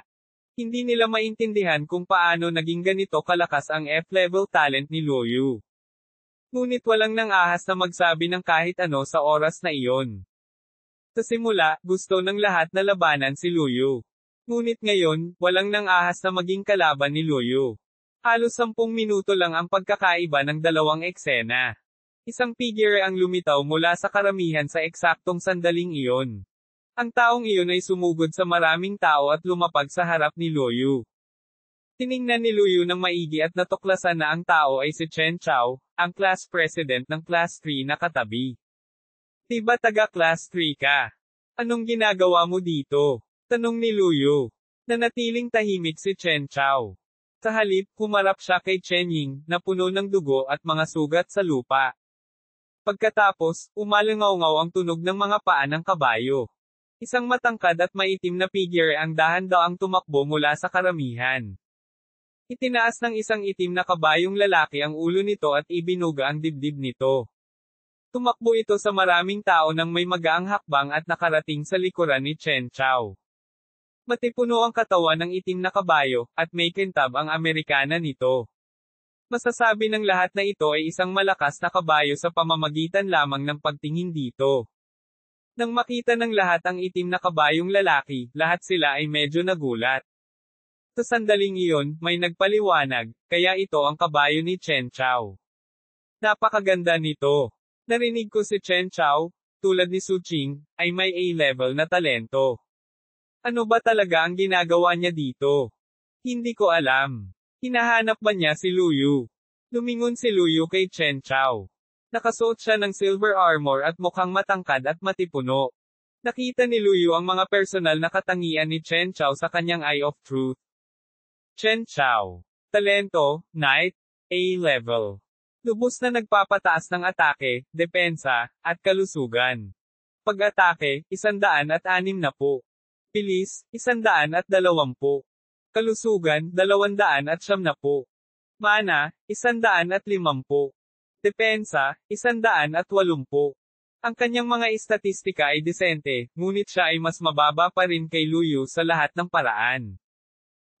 Hindi nila maintindihan kung paano naging ganito kalakas ang F-level talent ni Luo Yu. Ngunit walang nang ahas na magsabi ng kahit ano sa oras na iyon. Sa simula, gusto ng lahat na labanan si Luo Yu. Ngunit ngayon, walang nang ahas na maging kalaban ni Luo Yu. Halos 10 minuto lang ang pagkakaiba ng dalawang eksena. Isang figure ang lumitaw mula sa karamihan sa eksaktong sandaling iyon. Ang taong iyon ay sumugod sa maraming tao at lumapag sa harap ni Luo Yu. Tiningnan ni Luo Yu ng maigi at natuklasan na ang tao ay si Chen Chao, ang class president ng class 3 na katabi. Diba taga class 3 ka? Anong ginagawa mo dito? Tanong ni Luo Yu. Nanatiling tahimik si Chen Chao. Sa halip, humarap siya kay Chen Ying, na puno ng dugo at mga sugat sa lupa. Pagkatapos, umalangaw-ngaw ang tunog ng mga paa ng kabayo. Isang matangkad at maitim na figure ang dahan-daang tumakbo mula sa karamihan. Itinaas ng isang itim na kabayong lalaki ang ulo nito at ibinuga ang dibdib nito. Tumakbo ito sa maraming tao nang may magaang hakbang at nakarating sa likuran ni Chen Chao. Matipuno ang katawan ng itim na kabayo, at may kintab ang Amerikana nito. Masasabi ng lahat na ito ay isang malakas na kabayo sa pamamagitan lamang ng pagtingin dito. Nang makita ng lahat ang itim na kabayong lalaki, lahat sila ay medyo nagulat. Sa sandaling iyon, may nagpaliwanag, kaya ito ang kabayo ni Chen Chao. Napakaganda nito. Narinig ko si Chen Chao, tulad ni Su Qing, ay may A-level na talento. Ano ba talaga ang ginagawa niya dito? Hindi ko alam. Hinahanap ba niya si Luo Yu? Lumingon si Luo Yu kay Chen Chao. Nakasuot siya ng silver armor at mukhang matangkad at matipuno. Nakita ni Luyu ang mga personal na katangian ni Chen Chao sa kanyang Eye of Truth. Chen Chao. Talento, Knight, A-level. Lubos na nagpapataas ng atake, depensa, at kalusugan. Pag-atake, 160. Bilis, 120. Kalusugan, 270. Mana, 150. Depensa, 180. Ang kanyang mga estatistika ay disente, ngunit siya ay mas mababa pa rin kay Luyu sa lahat ng paraan.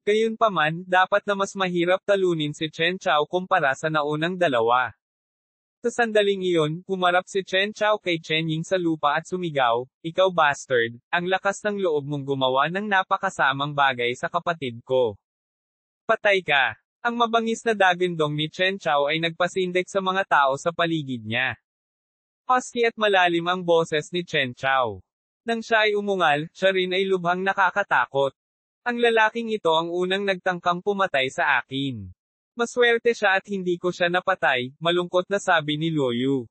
Gayunpaman, dapat na mas mahirap talunin si Chen Chao kumpara sa naunang dalawa. Sa sandaling iyon, humarap si Chen Chao kay Chen Ying sa lupa at sumigaw, "Ikaw bastard, ang lakas ng loob mong gumawa ng napakasamang bagay sa kapatid ko. Patay ka!" Ang mabangis na dagundong ni Chen Chao ay nagpasindak sa mga tao sa paligid niya. Husky at malalim ang boses ni Chen Chao. Nang siya ay umungal, siya rin ay lubhang nakakatakot. Ang lalaking ito ang unang nagtangkang pumatay sa akin. Maswerte siya at hindi ko siya napatay, malungkot na sabi ni Luyu.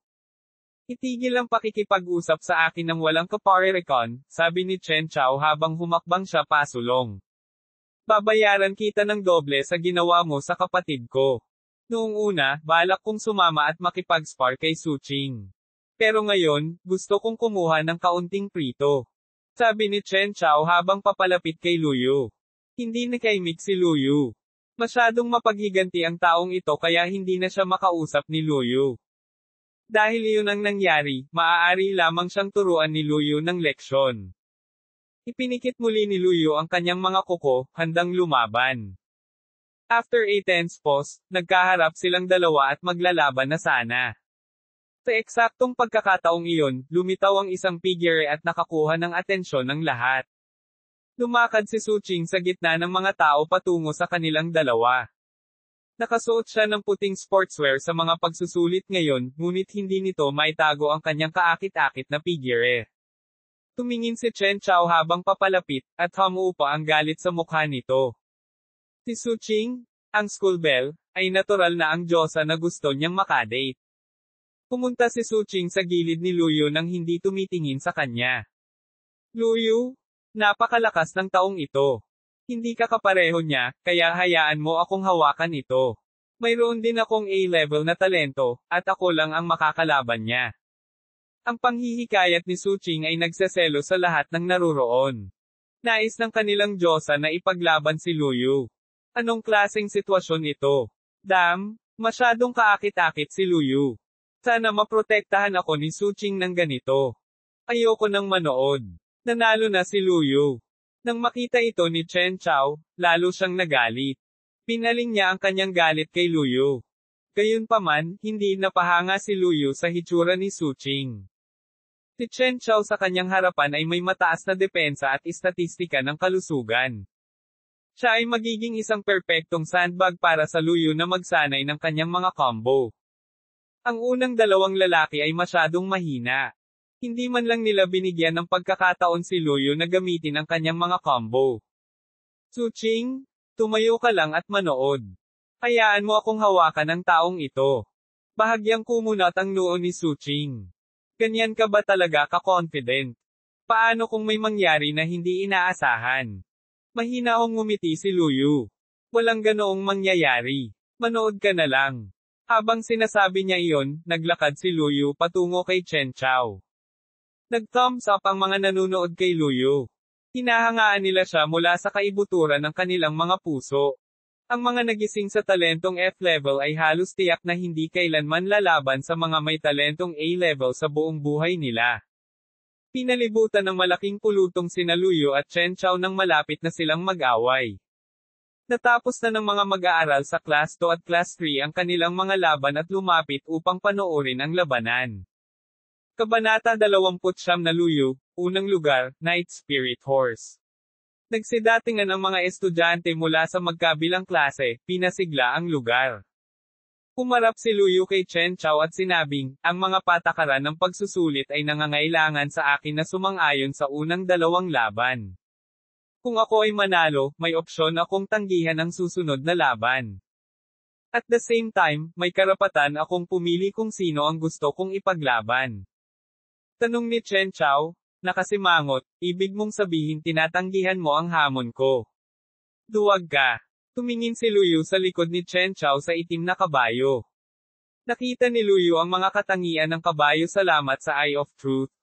Itigil ang pakikipag-usap sa akin ng walang kaparerekon, sabi ni Chen Chao habang humakbang siya pasulong. Babayaran kita ng doble sa ginawa mo sa kapatid ko. Noong una, balak kong sumama at makipag-spar kay Su Qing. Pero ngayon, gusto kong kumuha ng kaunting prito. Sabi ni Chen Chao habang papalapit kay Luyu. Hindi nakaimik si Luyu. Masyadong mapaghiganti ang taong ito kaya hindi na siya makausap ni Luyu. Dahil iyon ang nangyari, maaari lamang siyang turuan ni Luyu ng leksyon. Ipinikit muli ni Luyu ang kanyang mga kuko, handang lumaban. After a tense pause, nagkaharap silang dalawa at maglalaban na sana. Sa eksaktong pagkakataong iyon, lumitaw ang isang figure at nakakuha ng atensyon ng lahat. Lumakad si Su Qing sa gitna ng mga tao patungo sa kanilang dalawa. Nakasuot siya ng puting sportswear sa mga pagsusulit ngayon, ngunit hindi nito maitago ang kanyang kaakit-akit na figure. Tumingin si Chen Chao habang papalapit, at humuupa ang galit sa mukha nito. Si Su Qing, ang schoolbell, ay natural na ang diyosa na gusto niyang makadate. Pumunta si Su Qing sa gilid ni Luyu nang hindi tumitingin sa kanya. Luyu, napakalakas ng taong ito. Hindi ka kapareho niya, kaya hayaan mo akong hawakan ito. Mayroon din akong A-level na talento, at ako lang ang makakalaban niya. Ang panghihikayat ni Su Qing ay nagseselo sa lahat ng naruroon. Nais ng kanilang diyosa na ipaglaban si Luyu. Anong klaseng sitwasyon ito? Damn, masyadong kaakit-akit si Luyu. Sana maprotektahan ako ni Su Qing ng ganito. Ayoko nang manood. Nanalo na si Luyu. Nang makita ito ni Chen Chao, lalo siyang nagalit. Pinaling niya ang kanyang galit kay Luyu. Gayunpaman, hindi napahanga si Luyu sa hitsura ni Su Qing. Si Chen Chao sa kanyang harapan ay may mataas na depensa at istatistika ng kalusugan. Siya ay magiging isang perpektong sandbag para sa Luyu na magsanay ng kanyang mga combo. Ang unang dalawang lalaki ay masyadong mahina. Hindi man lang nila binigyan ng pagkakataon si Luyu na gamitin ang kanyang mga combo. Su Qing, tumayo ka lang at manood. Hayaan mo akong hawakan ang taong ito. Bahagyang kumunat ang noo ni Su Qing. Ganyan ka ba talaga ka-confident? Paano kung may mangyari na hindi inaasahan? Mahina akong ngumiti si Luyu. Walang ganoong mangyayari. Manood ka na lang. Habang sinasabi niya iyon, naglakad si Luyu patungo kay Chen Chao. Nag-thumbs up ang mga nanunood kay Luyu. Hinahangaan nila siya mula sa kaibuturan ng kanilang mga puso. Ang mga nagising sa talentong F-level ay halos tiyak na hindi kailanman lalaban sa mga may talentong A-level sa buong buhay nila. Pinalibutan ng malaking pulutong sina Luyu at Chen Chao nang malapit na silang mag-away. Natapos na ng mga mag-aaral sa Class 2 at Class 3 ang kanilang mga laban at lumapit upang panoorin ang labanan. Kabanata 29 na Luyu, unang lugar, Night Spirit Horse. Nagsidatingan ang mga estudyante mula sa magkabilang klase, pinasigla ang lugar. Humarap si Luyu kay Chen Chao at sinabing, ang mga patakaran ng pagsusulit ay nangangailangan sa akin na sumang-ayon sa unang dalawang laban. Kung ako ay manalo, may opsyon akong tanggihan ang susunod na laban. At the same time, may karapatan akong pumili kung sino ang gusto kong ipaglaban. Tanong ni Chen Chao, nakasimangot, ibig mong sabihin tinatanggihan mo ang hamon ko. Duwag ka. Tumingin si Luyu sa likod ni Chen Chao sa itim na kabayo. Nakita ni Luyu ang mga katangian ng kabayo salamat sa Eye of Truth.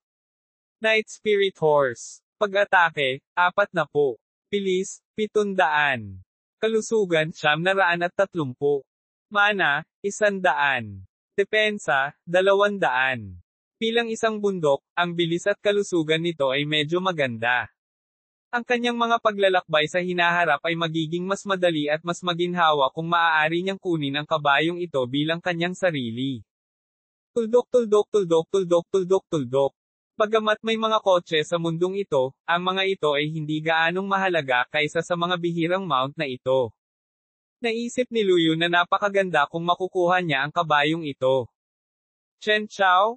Night Spirit Horse. Pag-atake, 40. Bilis, 700. Kalusugan, 930. Mana, 100. Depensa, 200. Bilang isang bundok, ang bilis at kalusugan nito ay medyo maganda. Ang kanyang mga paglalakbay sa hinaharap ay magiging mas madali at mas maginhawa kung maaari niyang kunin ang kabayong ito bilang kanyang sarili. Tuldok tuldok tuldok tuldok tuldok tuldok. Bagamat may mga kotse sa mundong ito, ang mga ito ay hindi gaanong mahalaga kaysa sa mga bihirang mount na ito. Naisip ni Luyu na napakaganda kung makukuha niya ang kabayong ito. Chen Chao?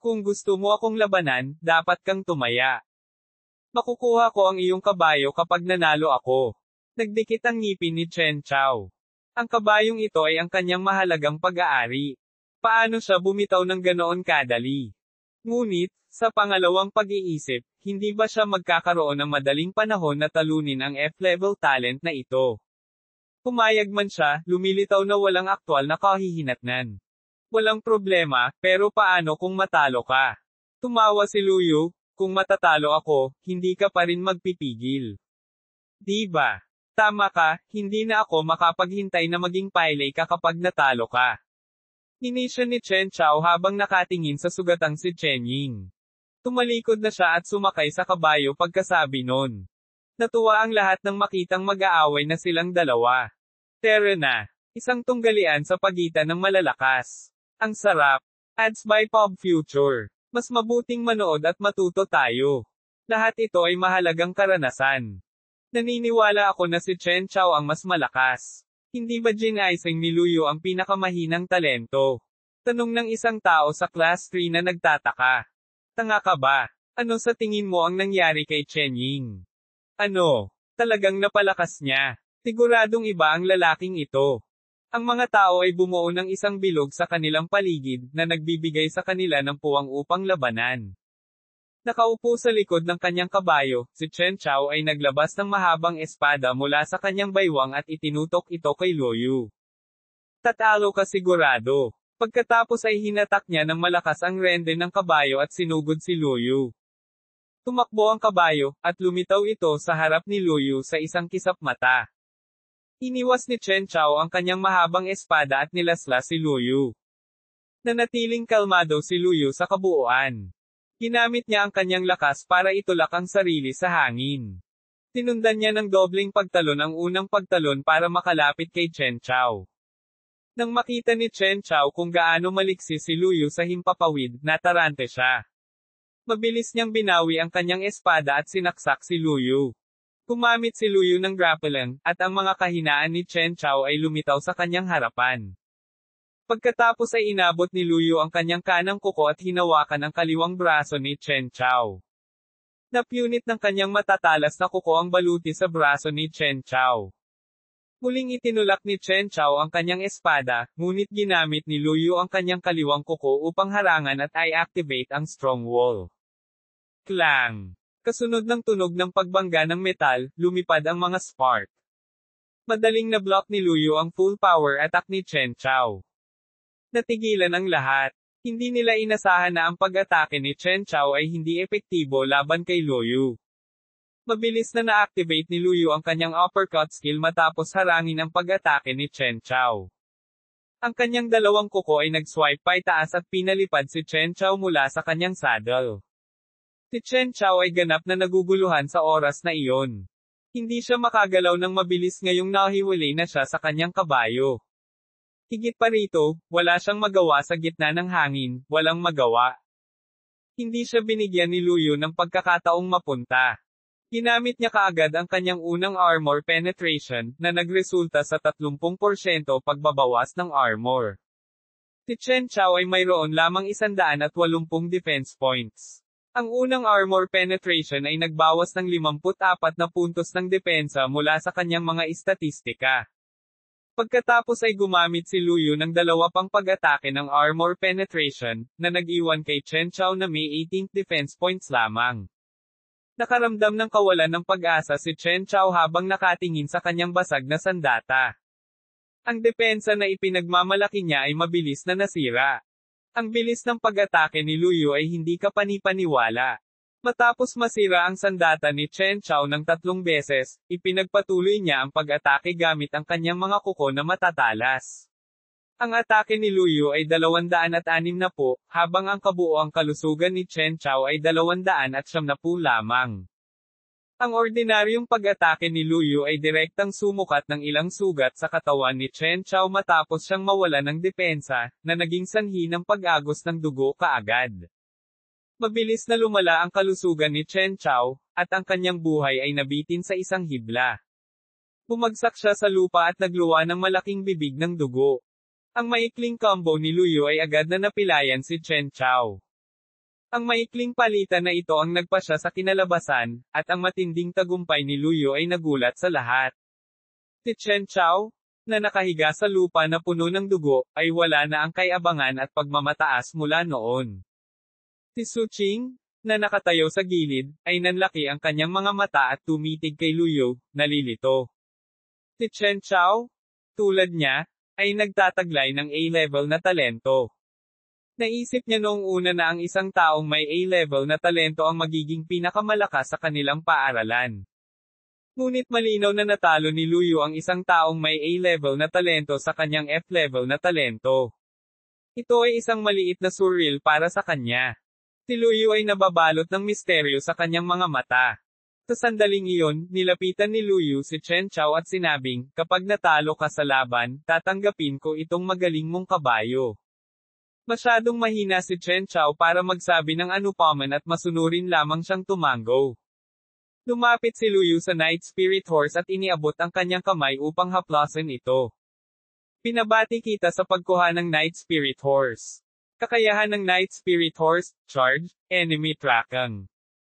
Kung gusto mo akong labanan, dapat kang tumaya. Makukuha ko ang iyong kabayo kapag nanalo ako. Nagdikit ang ngipin ni Chen Chao. Ang kabayong ito ay ang kanyang mahalagang pag-aari. Paano siya bumitaw ng ganoon kadali? Ngunit, sa pangalawang pag-iisip, hindi ba siya magkakaroon ng madaling panahon na talunin ang F-level talent na ito? Pumayag man siya, lumilitaw na walang aktwal na kahihinatnan. Walang problema, pero paano kung matalo ka? Tumawa si Luyu. Kung matatalo ako, hindi ka pa rin magpipigil. Di ba? Tama ka, hindi na ako makapaghintay na maging pile ka kapag natalo ka. Inisyon ni Chen Chao habang nakatingin sa sugatang si Chen Ying. Tumalikod na siya at sumakay sa kabayo pagkasabi nun. Natuwa ang lahat nang makitang mag-aaway na silang dalawa. Tara na. Isang tunggalian sa pagitan ng malalakas. Ang sarap. Ads by Pop Future. Mas mabuting manood at matuto tayo. Lahat ito ay mahalagang karanasan. Naniniwala ako na si Chen Chao ang mas malakas. Hindi ba ginising ni Luyu ang pinakamahinang talento? Tanong ng isang tao sa Class 3 na nagtataka. Tanga ka ba? Ano sa tingin mo ang nangyari kay Chen Ying? Ano? Talagang napalakas niya. Siguradong iba ang lalaking ito. Ang mga tao ay bumuo ng isang bilog sa kanilang paligid na nagbibigay sa kanila ng puwang upang labanan. Nakaupo sa likod ng kanyang kabayo, si Chen Chao ay naglabas ng mahabang espada mula sa kanyang baywang at itinutok ito kay Luyu. Tatalo ka sigurado. Pagkatapos ay hinatak niya ng malakas ang rende ng kabayo at sinugod si Luyu. Tumakbo ang kabayo, at lumitaw ito sa harap ni Luyu sa isang kisap mata. Iniwas ni Chen Chao ang kanyang mahabang espada at nilasla si Luyu. Nanatiling kalmado si Luyu sa kabuuan. Ginamit niya ang kanyang lakas para itulak ang sarili sa hangin. Tinundan niya ng dobleng pagtalon ang unang pagtalon para makalapit kay Chen Chao. Nang makita ni Chen Chao kung gaano maliksi si Luyu sa himpapawid, natarante siya. Mabilis niyang binawi ang kanyang espada at sinaksak si Luyu. Gumamit si Luyu ng grappling, at ang mga kahinaan ni Chen Chao ay lumitaw sa kanyang harapan. Pagkatapos ay inabot ni Luyu ang kanyang kanang kuko at hinawakan ang kaliwang braso ni Chen Chao. Napunit ng kanyang matatalas na kuko ang baluti sa braso ni Chen Chao. Muling itinulak ni Chen Chao ang kanyang espada, ngunit ginamit ni Luyu ang kanyang kaliwang kuko upang harangan at i-activate ang strong wall. Klang! Kasunod ng tunog ng pagbangga ng metal, lumipad ang mga spark. Madaling na-block ni Luyu ang full power attack ni Chen Chao. Natigilan ang lahat. Hindi nila inasahan na ang pag-atake ni Chen Chao ay hindi epektibo laban kay Luyu. Mabilis na na-activate ni Luyu ang kanyang uppercut skill matapos harangin ang pag-atake ni Chen Chao. Ang kanyang dalawang kuko ay nag-swipe paitaas at pinalipad si Chen Chao mula sa kanyang saddle. Si Chen Chao ay ganap na naguguluhan sa oras na iyon. Hindi siya makagalaw ng mabilis ngayong nahiwalay na siya sa kanyang kabayo. Higit pa rito, wala siyang magawa sa gitna ng hangin, walang magawa. Hindi siya binigyan ni Luyu ng pagkakataong mapunta. Ginamit niya kaagad ang kanyang unang armor penetration, na nagresulta sa 30% pagbabawas ng armor. Si Chen Chao ay mayroon lamang 180 defense points. Ang unang armor penetration ay nagbawas ng 54 na puntos ng depensa mula sa kanyang mga istatistika. Pagkatapos ay gumamit si Luyu ng dalawa pang pag-atake ng armor penetration, na nag-iwan kay Chen Chao na may 18 defense points lamang. Nakaramdam ng kawalan ng pag-asa si Chen Chao habang nakatingin sa kanyang basag na sandata. Ang depensa na ipinagmamalaki niya ay mabilis na nasira. Ang bilis ng pag-atake ni Lu Yu ay hindi kapani-paniwala. Matapos masira ang sandata ni Chen Chao ng 3 beses, ipinagpatuloy niya ang pag-atake gamit ang kanyang mga kuko na matatalas. Ang atake ni Lu Yu ay 260 na po, habang ang kabuoang kalusugan ni Chen Chao ay 270 lamang. Ang ordinaryong pag-atake ni Lu Yu ay direktang sumukat ng ilang sugat sa katawan ni Chen Chao matapos siyang mawalan ng depensa, na naging sanhi ng pag-agos ng dugo kaagad. Mabilis na lumala ang kalusugan ni Chen Chao, at ang kanyang buhay ay nabitin sa isang hibla. Bumagsak siya sa lupa at nagluwa ng malaking bibig ng dugo. Ang maikling combo ni Lu Yu ay agad na napilayan si Chen Chao. Ang maikling palitan na ito ang nagpasya sa kinalabasan, at ang matinding tagumpay ni Lu Yu ay nagulat sa lahat. Si Chen Chao, na nakahiga sa lupa na puno ng dugo, ay wala na ang kayabangan at pagmamataas mula noon. Si Su Qing, na nakatayo sa gilid, ay nanlaki ang kanyang mga mata at tumitig kay Lu Yu, nalilito. Si Chen Chao, tulad niya, ay nagtataglay ng A-level na talento. Naisip niya noong una na ang isang taong may A-level na talento ang magiging pinakamalakas sa kanilang paaralan. Ngunit malinaw na natalo ni Lu Yu ang isang taong may A-level na talento sa kanyang F-level na talento. Ito ay isang maliit na surreal para sa kanya. Si Lu Yu ay nababalot ng misteryo sa kanyang mga mata. Sa sandaling iyon, nilapitan ni Lu Yu si Chen Chao at sinabing, kapag natalo ka sa laban, tatanggapin ko itong magaling mong kabayo. Masyadong mahina si Chen Chao para magsabi ng anupaman at masunurin lamang siyang tumango. Lumapit si Lu Yu sa Night Spirit Horse at iniabot ang kanyang kamay upang haplasin ito. Pinabati kita sa pagkuha ng Night Spirit Horse. Kakayahan ng Night Spirit Horse, Charge, Enemy Tracking.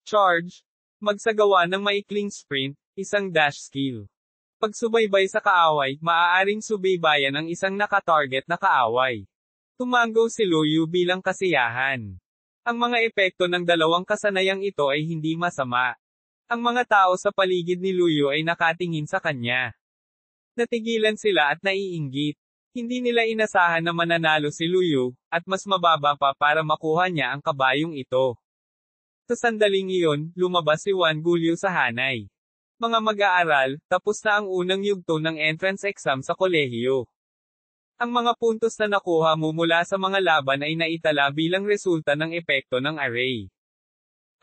Charge, magsagawa ng maikling sprint, isang dash skill. Pagsubaybay sa kaaway, maaaring subaybayan ang isang nakatarget na kaaway. Tumango si Lu Yu bilang kasiyahan. Ang mga epekto ng dalawang kasanayang ito ay hindi masama. Ang mga tao sa paligid ni Lu Yu ay nakatingin sa kanya. Natigilan sila at naiinggit. Hindi nila inasahan na mananalo si Lu Yu, at mas mababa pa para makuha niya ang kabayong ito. Sa sandaling iyon, lumabas si Wan Guliu sa hanay. Mga mag-aaral, tapos na ang unang yugto ng entrance exam sa kolehiyo. Ang mga puntos na nakuha mo mula sa mga laban ay naitala bilang resulta ng epekto ng array.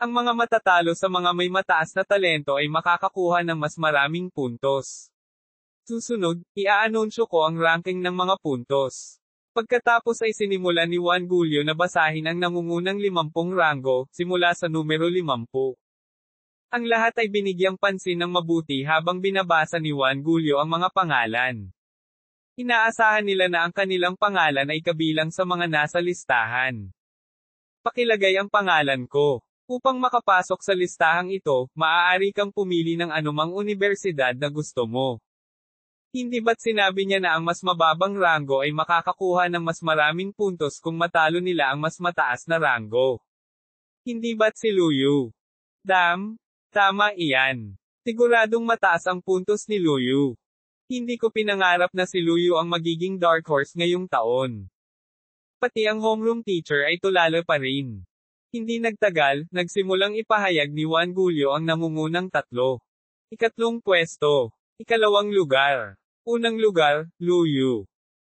Ang mga matatalo sa mga may mataas na talento ay makakakuha ng mas maraming puntos. Susunod, i-aanunsyo ko ang ranking ng mga puntos. Pagkatapos ay sinimula ni Wan Guliu na basahin ang nangungunang 50 ranggo, simula sa numero 50. Ang lahat ay binigyang pansin ng mabuti habang binabasa ni Wan Guliu ang mga pangalan. Inaasahan nila na ang kanilang pangalan ay kabilang sa mga nasa listahan. Pakilagay ang pangalan ko. Upang makapasok sa listahang ito, maaari kang pumili ng anumang unibersidad na gusto mo. Hindi ba't sinabi niya na ang mas mababang ranggo ay makakakuha ng mas maraming puntos kung matalo nila ang mas mataas na ranggo? Hindi ba't si Lu Yu? Tama iyan. Siguradong mataas ang puntos ni Lu Yu. Hindi ko pinangarap na si Lu Yu ang magiging dark horse ngayong taon. Pati ang homeroom teacher ay tulala pa rin. Hindi nagtagal, nagsimulang ipahayag ni Wan Guliu ang nangungunang 3. Ikatlong pwesto. Ikalawang lugar. Unang lugar, Lu Yu.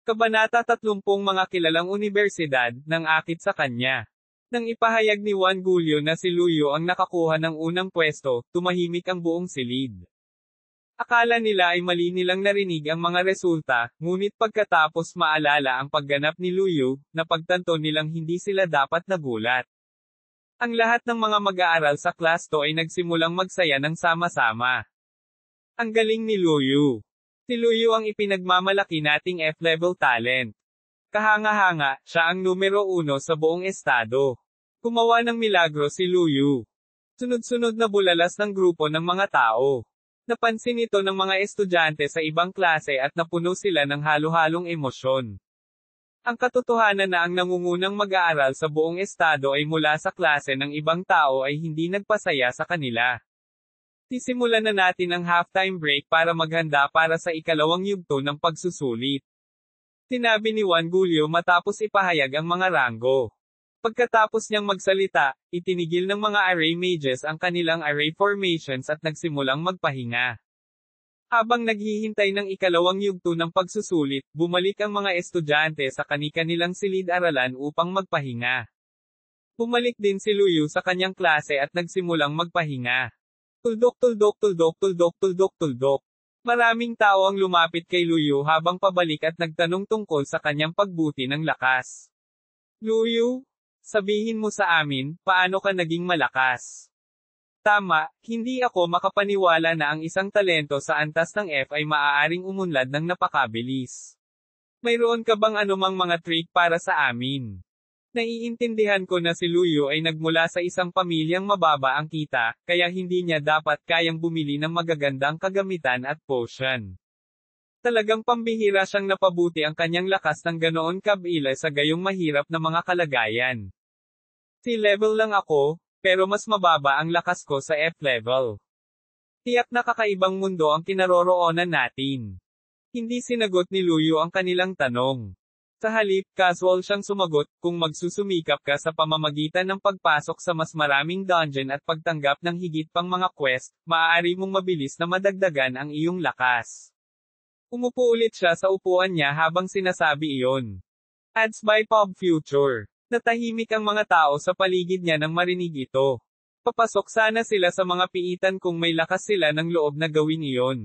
Kabanata 30 mga kilalang unibersidad, nang akit sa kanya. Nang ipahayag ni Wan Guliu na si Lu Yu ang nakakuha ng unang pwesto, tumahimik ang buong silid. Akala nila ay mali nilang narinig ang mga resulta, ngunit pagkatapos maalala ang pagganap ni Lu Yu, napagtanto nilang hindi sila dapat nagulat. Ang lahat ng mga mag-aaral sa class to ay nagsimulang magsaya ng sama-sama. Ang galing ni Lu Yu. Si Lu Yu ang ipinagmamalaki nating F-level talent. Kahanga-hanga, siya ang numero 1 sa buong estado. Gumawa ng milagro si Lu Yu. Sunod-sunod na bulalas ng grupo ng mga tao. Napansin ito ng mga estudyante sa ibang klase at napuno sila ng halo-halong emosyon. Ang katotohanan na ang nangungunang mag-aaral sa buong estado ay mula sa klase ng ibang tao ay hindi nagpasaya sa kanila. Sisimulan na natin ang halftime break para maghanda para sa ikalawang yugto ng pagsusulit. Sinabi ni Juan Julio matapos ipahayag ang mga ranggo. Pagkatapos niyang magsalita, itinigil ng mga array mages ang kanilang array formations at nagsimulang magpahinga. Habang naghihintay ng ikalawang yugto ng pagsusulit, bumalik ang mga estudyante sa kani-kanilang silid-aralan upang magpahinga. Bumalik din si Luyu sa kanyang klase at nagsimulang magpahinga. Tuldok tuldok tuldok tuldok tuldok tuldok. Maraming tao ang lumapit kay Luyu habang pabalik at nagtanong tungkol sa kanyang pagbuti ng lakas. Luyu, sabihin mo sa amin, paano ka naging malakas? Tama, hindi ako makapaniwala na ang isang talento sa antas ng F ay maaaring umunlad ng napakabilis. Mayroon ka bang anumang mga trick para sa amin? Naiintindihan ko na si Luyu ay nagmula sa isang pamilyang mababa ang kita, kaya hindi niya dapat kayang bumili ng magagandang kagamitan at potion. Talagang pambihira siyang napabuti ang kanyang lakas ng ganoon kabila sa gayong mahirap na mga kalagayan. C-level lang ako, pero mas mababa ang lakas ko sa F-level. Tiyak na kakaibang mundo ang kinaroroonan natin. Hindi sinagot ni Luyu ang kanilang tanong. Sa halip, casual siyang sumagot, kung magsusumikap ka sa pamamagitan ng pagpasok sa mas maraming dungeon at pagtanggap ng higit pang mga quest, maaari mong mabilis na madagdagan ang iyong lakas. Umupo ulit siya sa upuan niya habang sinasabi iyon. Ads by Pop Future. Natahimik ang mga tao sa paligid niya nang marinig ito. Papasok sana sila sa mga piitan kung may lakas sila ng loob na gawin iyon.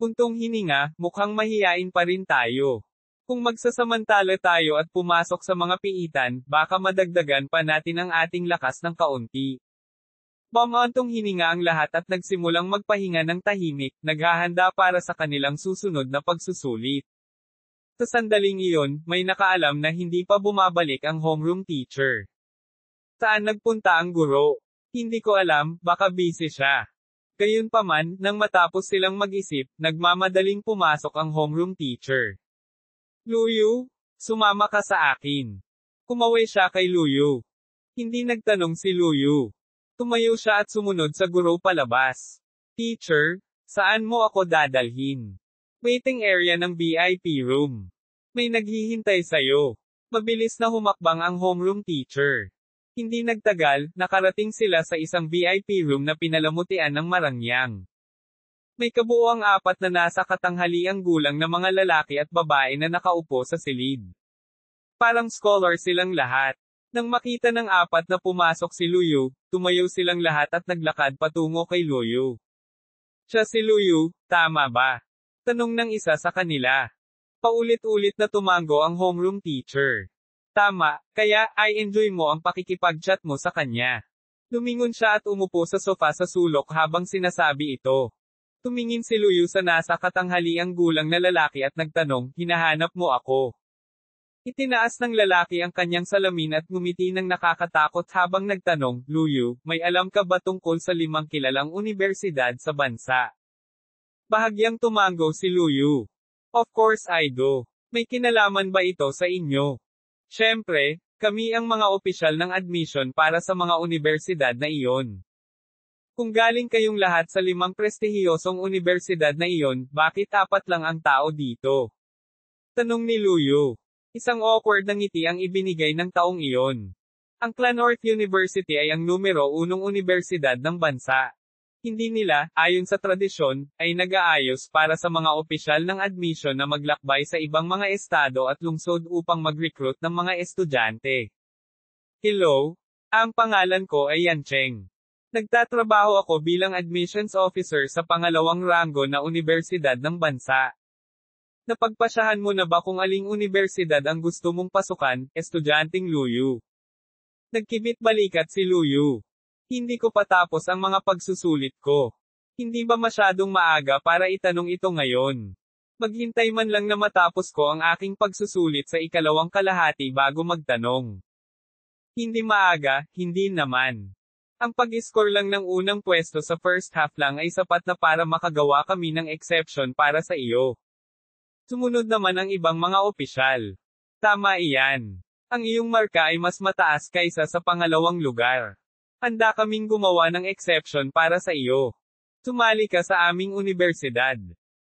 Puntong hininga, mukhang mahiyain pa rin tayo. Kung magsasamantala tayo at pumasok sa mga piitan, baka madagdagan pa natin ang ating lakas ng kaunti. Bumantong hininga ang lahat at nagsimulang magpahinga ng tahimik, naghahanda para sa kanilang susunod na pagsusulit. Sa sandaling iyon, may nakaalam na hindi pa bumabalik ang homeroom teacher. Saan nagpunta ang guro? Hindi ko alam, baka busy siya. Gayunpaman, nang matapos silang mag-isip, nagmamadaling pumasok ang homeroom teacher. Luyu, sumama ka sa akin. Kumaway siya kay Luyu. Hindi nagtanong si Luyu. Tumayo siya at sumunod sa guro palabas. Teacher, saan mo ako dadalhin? Waiting area ng VIP room. May naghihintay sa'yo. Mabilis na humakbang ang homeroom teacher. Hindi nagtagal, nakarating sila sa isang VIP room na pinalamutian ng marangyang. May kabuuang 4 na nasa katanghaliang gulang na mga lalaki at babae na nakaupo sa silid. Parang scholar silang lahat. Nang makita ng 4 na pumasok si Luyu, tumayo silang lahat at naglakad patungo kay Luyu. Siya si Luyu, tama ba? Tanong ng isa sa kanila. Paulit-ulit na tumango ang homeroom teacher. Tama, kaya, I-enjoy mo ang pakikipag-chat mo sa kanya. Lumingon siya at umupo sa sofa sa sulok habang sinasabi ito. Tumingin si Luyu sa nasa katanghaliang gulang na lalaki at nagtanong, hinahanap mo ako. Itinaas ng lalaki ang kanyang salamin at ngumiti ng nakakatakot habang nagtanong, Luyu, may alam ka ba tungkol sa 5 kilalang unibersidad sa bansa? Bahagyang tumango si Luyu. Of course I do. May kinalaman ba ito sa inyo? Siyempre, kami ang mga opisyal ng admission para sa mga unibersidad na iyon. Kung galing kayong lahat sa 5 prestihiyosong unibersidad na iyon, bakit 4 lang ang tao dito? Tanong ni Luyu. Isang awkward na ngiti ang ibinigay ng taong iyon. Ang Clanworth University ay ang numero 1 unibersidad ng bansa. Hindi nila, ayon sa tradisyon, ay nag-aayos para sa mga opisyal ng admission na maglakbay sa ibang mga estado at lungsod upang mag-recruit ng mga estudyante. Hello, ang pangalan ko ay Yan Cheng. Nagtatrabaho ako bilang admissions officer sa pangalawang ranggo na universidad ng bansa. Napagpasyahan mo na ba kung aling universidad ang gusto mong pasukan, estudyanteng Luyu? Nagkibit balikat si Luyu. Hindi ko patapos ang mga pagsusulit ko. Hindi ba masyadong maaga para itanong ito ngayon? Maghintay man lang na matapos ko ang aking pagsusulit sa ikalawang kalahati bago magtanong. Hindi maaga, hindi naman. Ang pag-score lang ng unang pwesto sa first half lang ay sapat na para makagawa kami ng exception para sa iyo. Sumunod naman ang ibang mga opisyal. Tama iyan. Ang iyong marka ay mas mataas kaysa sa pangalawang lugar. Handa kaming gumawa ng exception para sa iyo. Sumali ka sa aming unibersidad.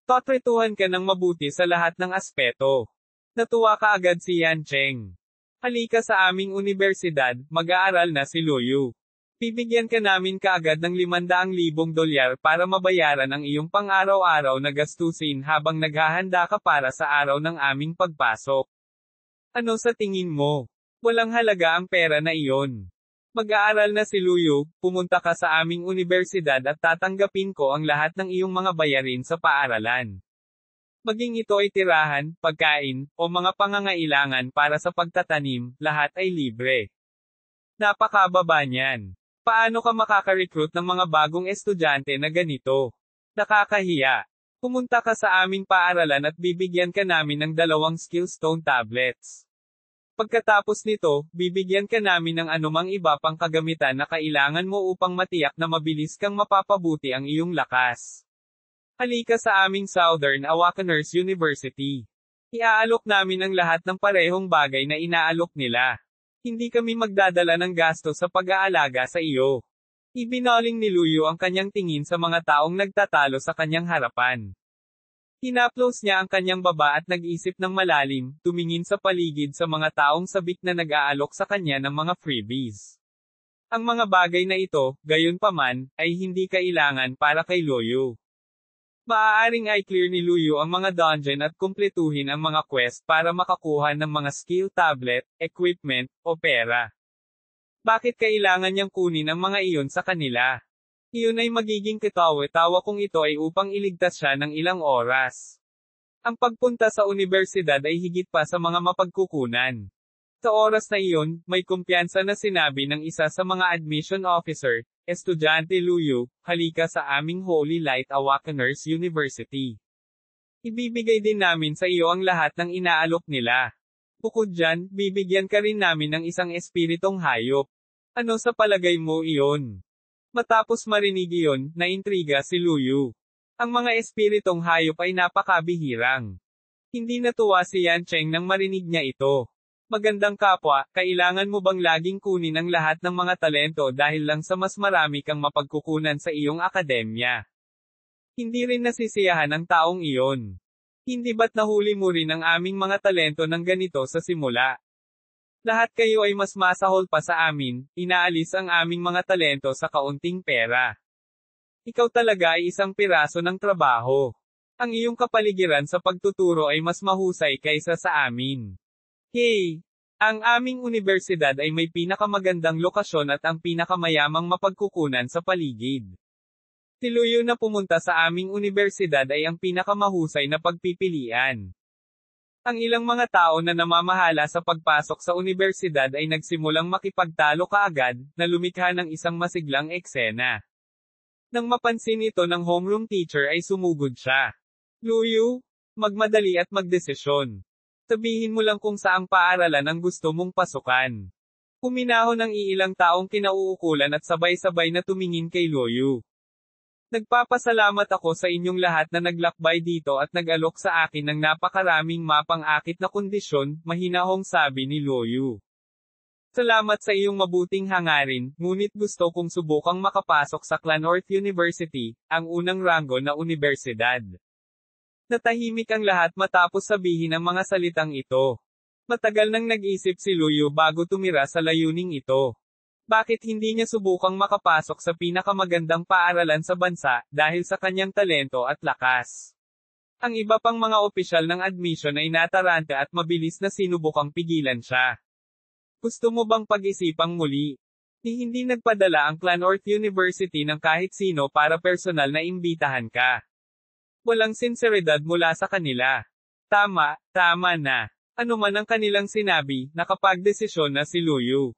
Tuturuan ka ng mabuti sa lahat ng aspeto. Natuwa ka agad si Yan Cheng. Halika sa aming unibersidad, mag-aaral na si Luyu. Bibigyan ka namin kaagad ng $500,000 para mabayaran ang iyong pang-araw-araw na gastusin habang naghahanda ka para sa araw ng aming pagpasok. Ano sa tingin mo? Walang halaga ang pera na iyon. Mag-aaral na si Luyu, pumunta ka sa aming unibersidad at tatanggapin ko ang lahat ng iyong mga bayarin sa paaralan. Maging ito ay tirahan, pagkain, o mga pangangailangan para sa pagtatanim, lahat ay libre. Napakababa niyan. Paano ka makaka-recruit ng mga bagong estudyante na ganito? Nakakahiya. Pumunta ka sa aming paaralan at bibigyan ka namin ng 2 Skillstone tablets. Pagkatapos nito, bibigyan ka namin ng anumang iba pang kagamitan na kailangan mo upang matiyak na mabilis kang mapapabuti ang iyong lakas. Halika sa aming Southern Awakeners University. Iaalok namin ang lahat ng parehong bagay na inaalok nila. Hindi kami magdadala ng gasto sa pag-aalaga sa iyo. Ibinaling ni Luyu ang kanyang tingin sa mga taong nagtatalo sa kanyang harapan. Hinaplos niya ang kanyang baba at nag-isip ng malalim, tumingin sa paligid sa mga taong sabik na nag-aalok sa kanya ng mga freebies. Ang mga bagay na ito, gayunpaman, ay hindi kailangan para kay Luyu. Maaaring i-clear ni Luyu ang mga dungeon at kumpletuhin ang mga quest para makakuha ng mga skill tablet, equipment, o pera. Bakit kailangan niyang kunin ang mga iyon sa kanila? Iyon ay magiging katawa-tawa kung ito ay upang iligtas siya ng ilang oras. Ang pagpunta sa unibersidad ay higit pa sa mga mapagkukunan. Sa oras na iyon, may kumpiyansa na sinabi ng isa sa mga admission officer, Estudyante Luyu, halika sa aming Holy Light Awakeners University. Ibibigay din namin sa iyo ang lahat ng inaalok nila. Bukod dyan, bibigyan ka rin namin ng isang espiritong hayop. Ano sa palagay mo iyon? Matapos marinig iyon, naintriga si Luyu. Ang mga espiritong hayop ay napakabihirang. Hindi natuwa si Yan Cheng nang marinig niya ito. Magandang kapwa, kailangan mo bang laging kunin ang lahat ng mga talento dahil lang sa mas marami kang mapagkukunan sa iyong akademya? Hindi rin nasisiyahan ang taong iyon. Hindi ba't nahuli mo rin ang aming mga talento ng ganito sa simula? Lahat kayo ay mas masahol pa sa amin, inaalis ang aming mga talento sa kaunting pera. Ikaw talaga ay isang piraso ng trabaho. Ang iyong kapaligiran sa pagtuturo ay mas mahusay kaysa sa amin. Hey! Ang aming unibersidad ay may pinakamagandang lokasyon at ang pinakamayamang mapagkukunan sa paligid. Si Luyu na pumunta sa aming unibersidad ay ang pinakamahusay na pagpipilian. Ang ilang mga tao na namamahala sa pagpasok sa unibersidad ay nagsimulang makipagtalo kaagad, na lumikha ng isang masiglang eksena. Nang mapansin ito ng homeroom teacher ay sumugod siya. Luyu, magmadali at magdesisyon. Sabihin mo lang kung saang paaralan ang gusto mong pasukan. Huminahon ang iilang taong kinauukulan at sabay-sabay na tumingin kay Luyu. Nagpapasalamat ako sa inyong lahat na naglakbay dito at nag-alok sa akin ng napakaraming mapang-akit na kondisyon, mahinahong sabi ni Luyu. Salamat sa iyong mabuting hangarin, ngunit gusto kong subukang makapasok sa Clannorth University, ang unang ranggo na unibersidad. Natahimik ang lahat matapos sabihin ang mga salitang ito. Matagal nang nag-isip si Luyu bago tumira sa layuning ito. Bakit hindi niya subukang makapasok sa pinakamagandang paaralan sa bansa, dahil sa kanyang talento at lakas? Ang iba pang mga opisyal ng admission ay nataranta at mabilis na sinubukang pigilan siya. Gusto mo bang pag-isipang muli? Hindi nagpadala ang Clannorth University ng kahit sino para personal na imbitahan ka. Walang sinseridad mula sa kanila. Tama na. Ano man ang kanilang sinabi, nakapagdesisyon na si Luyu.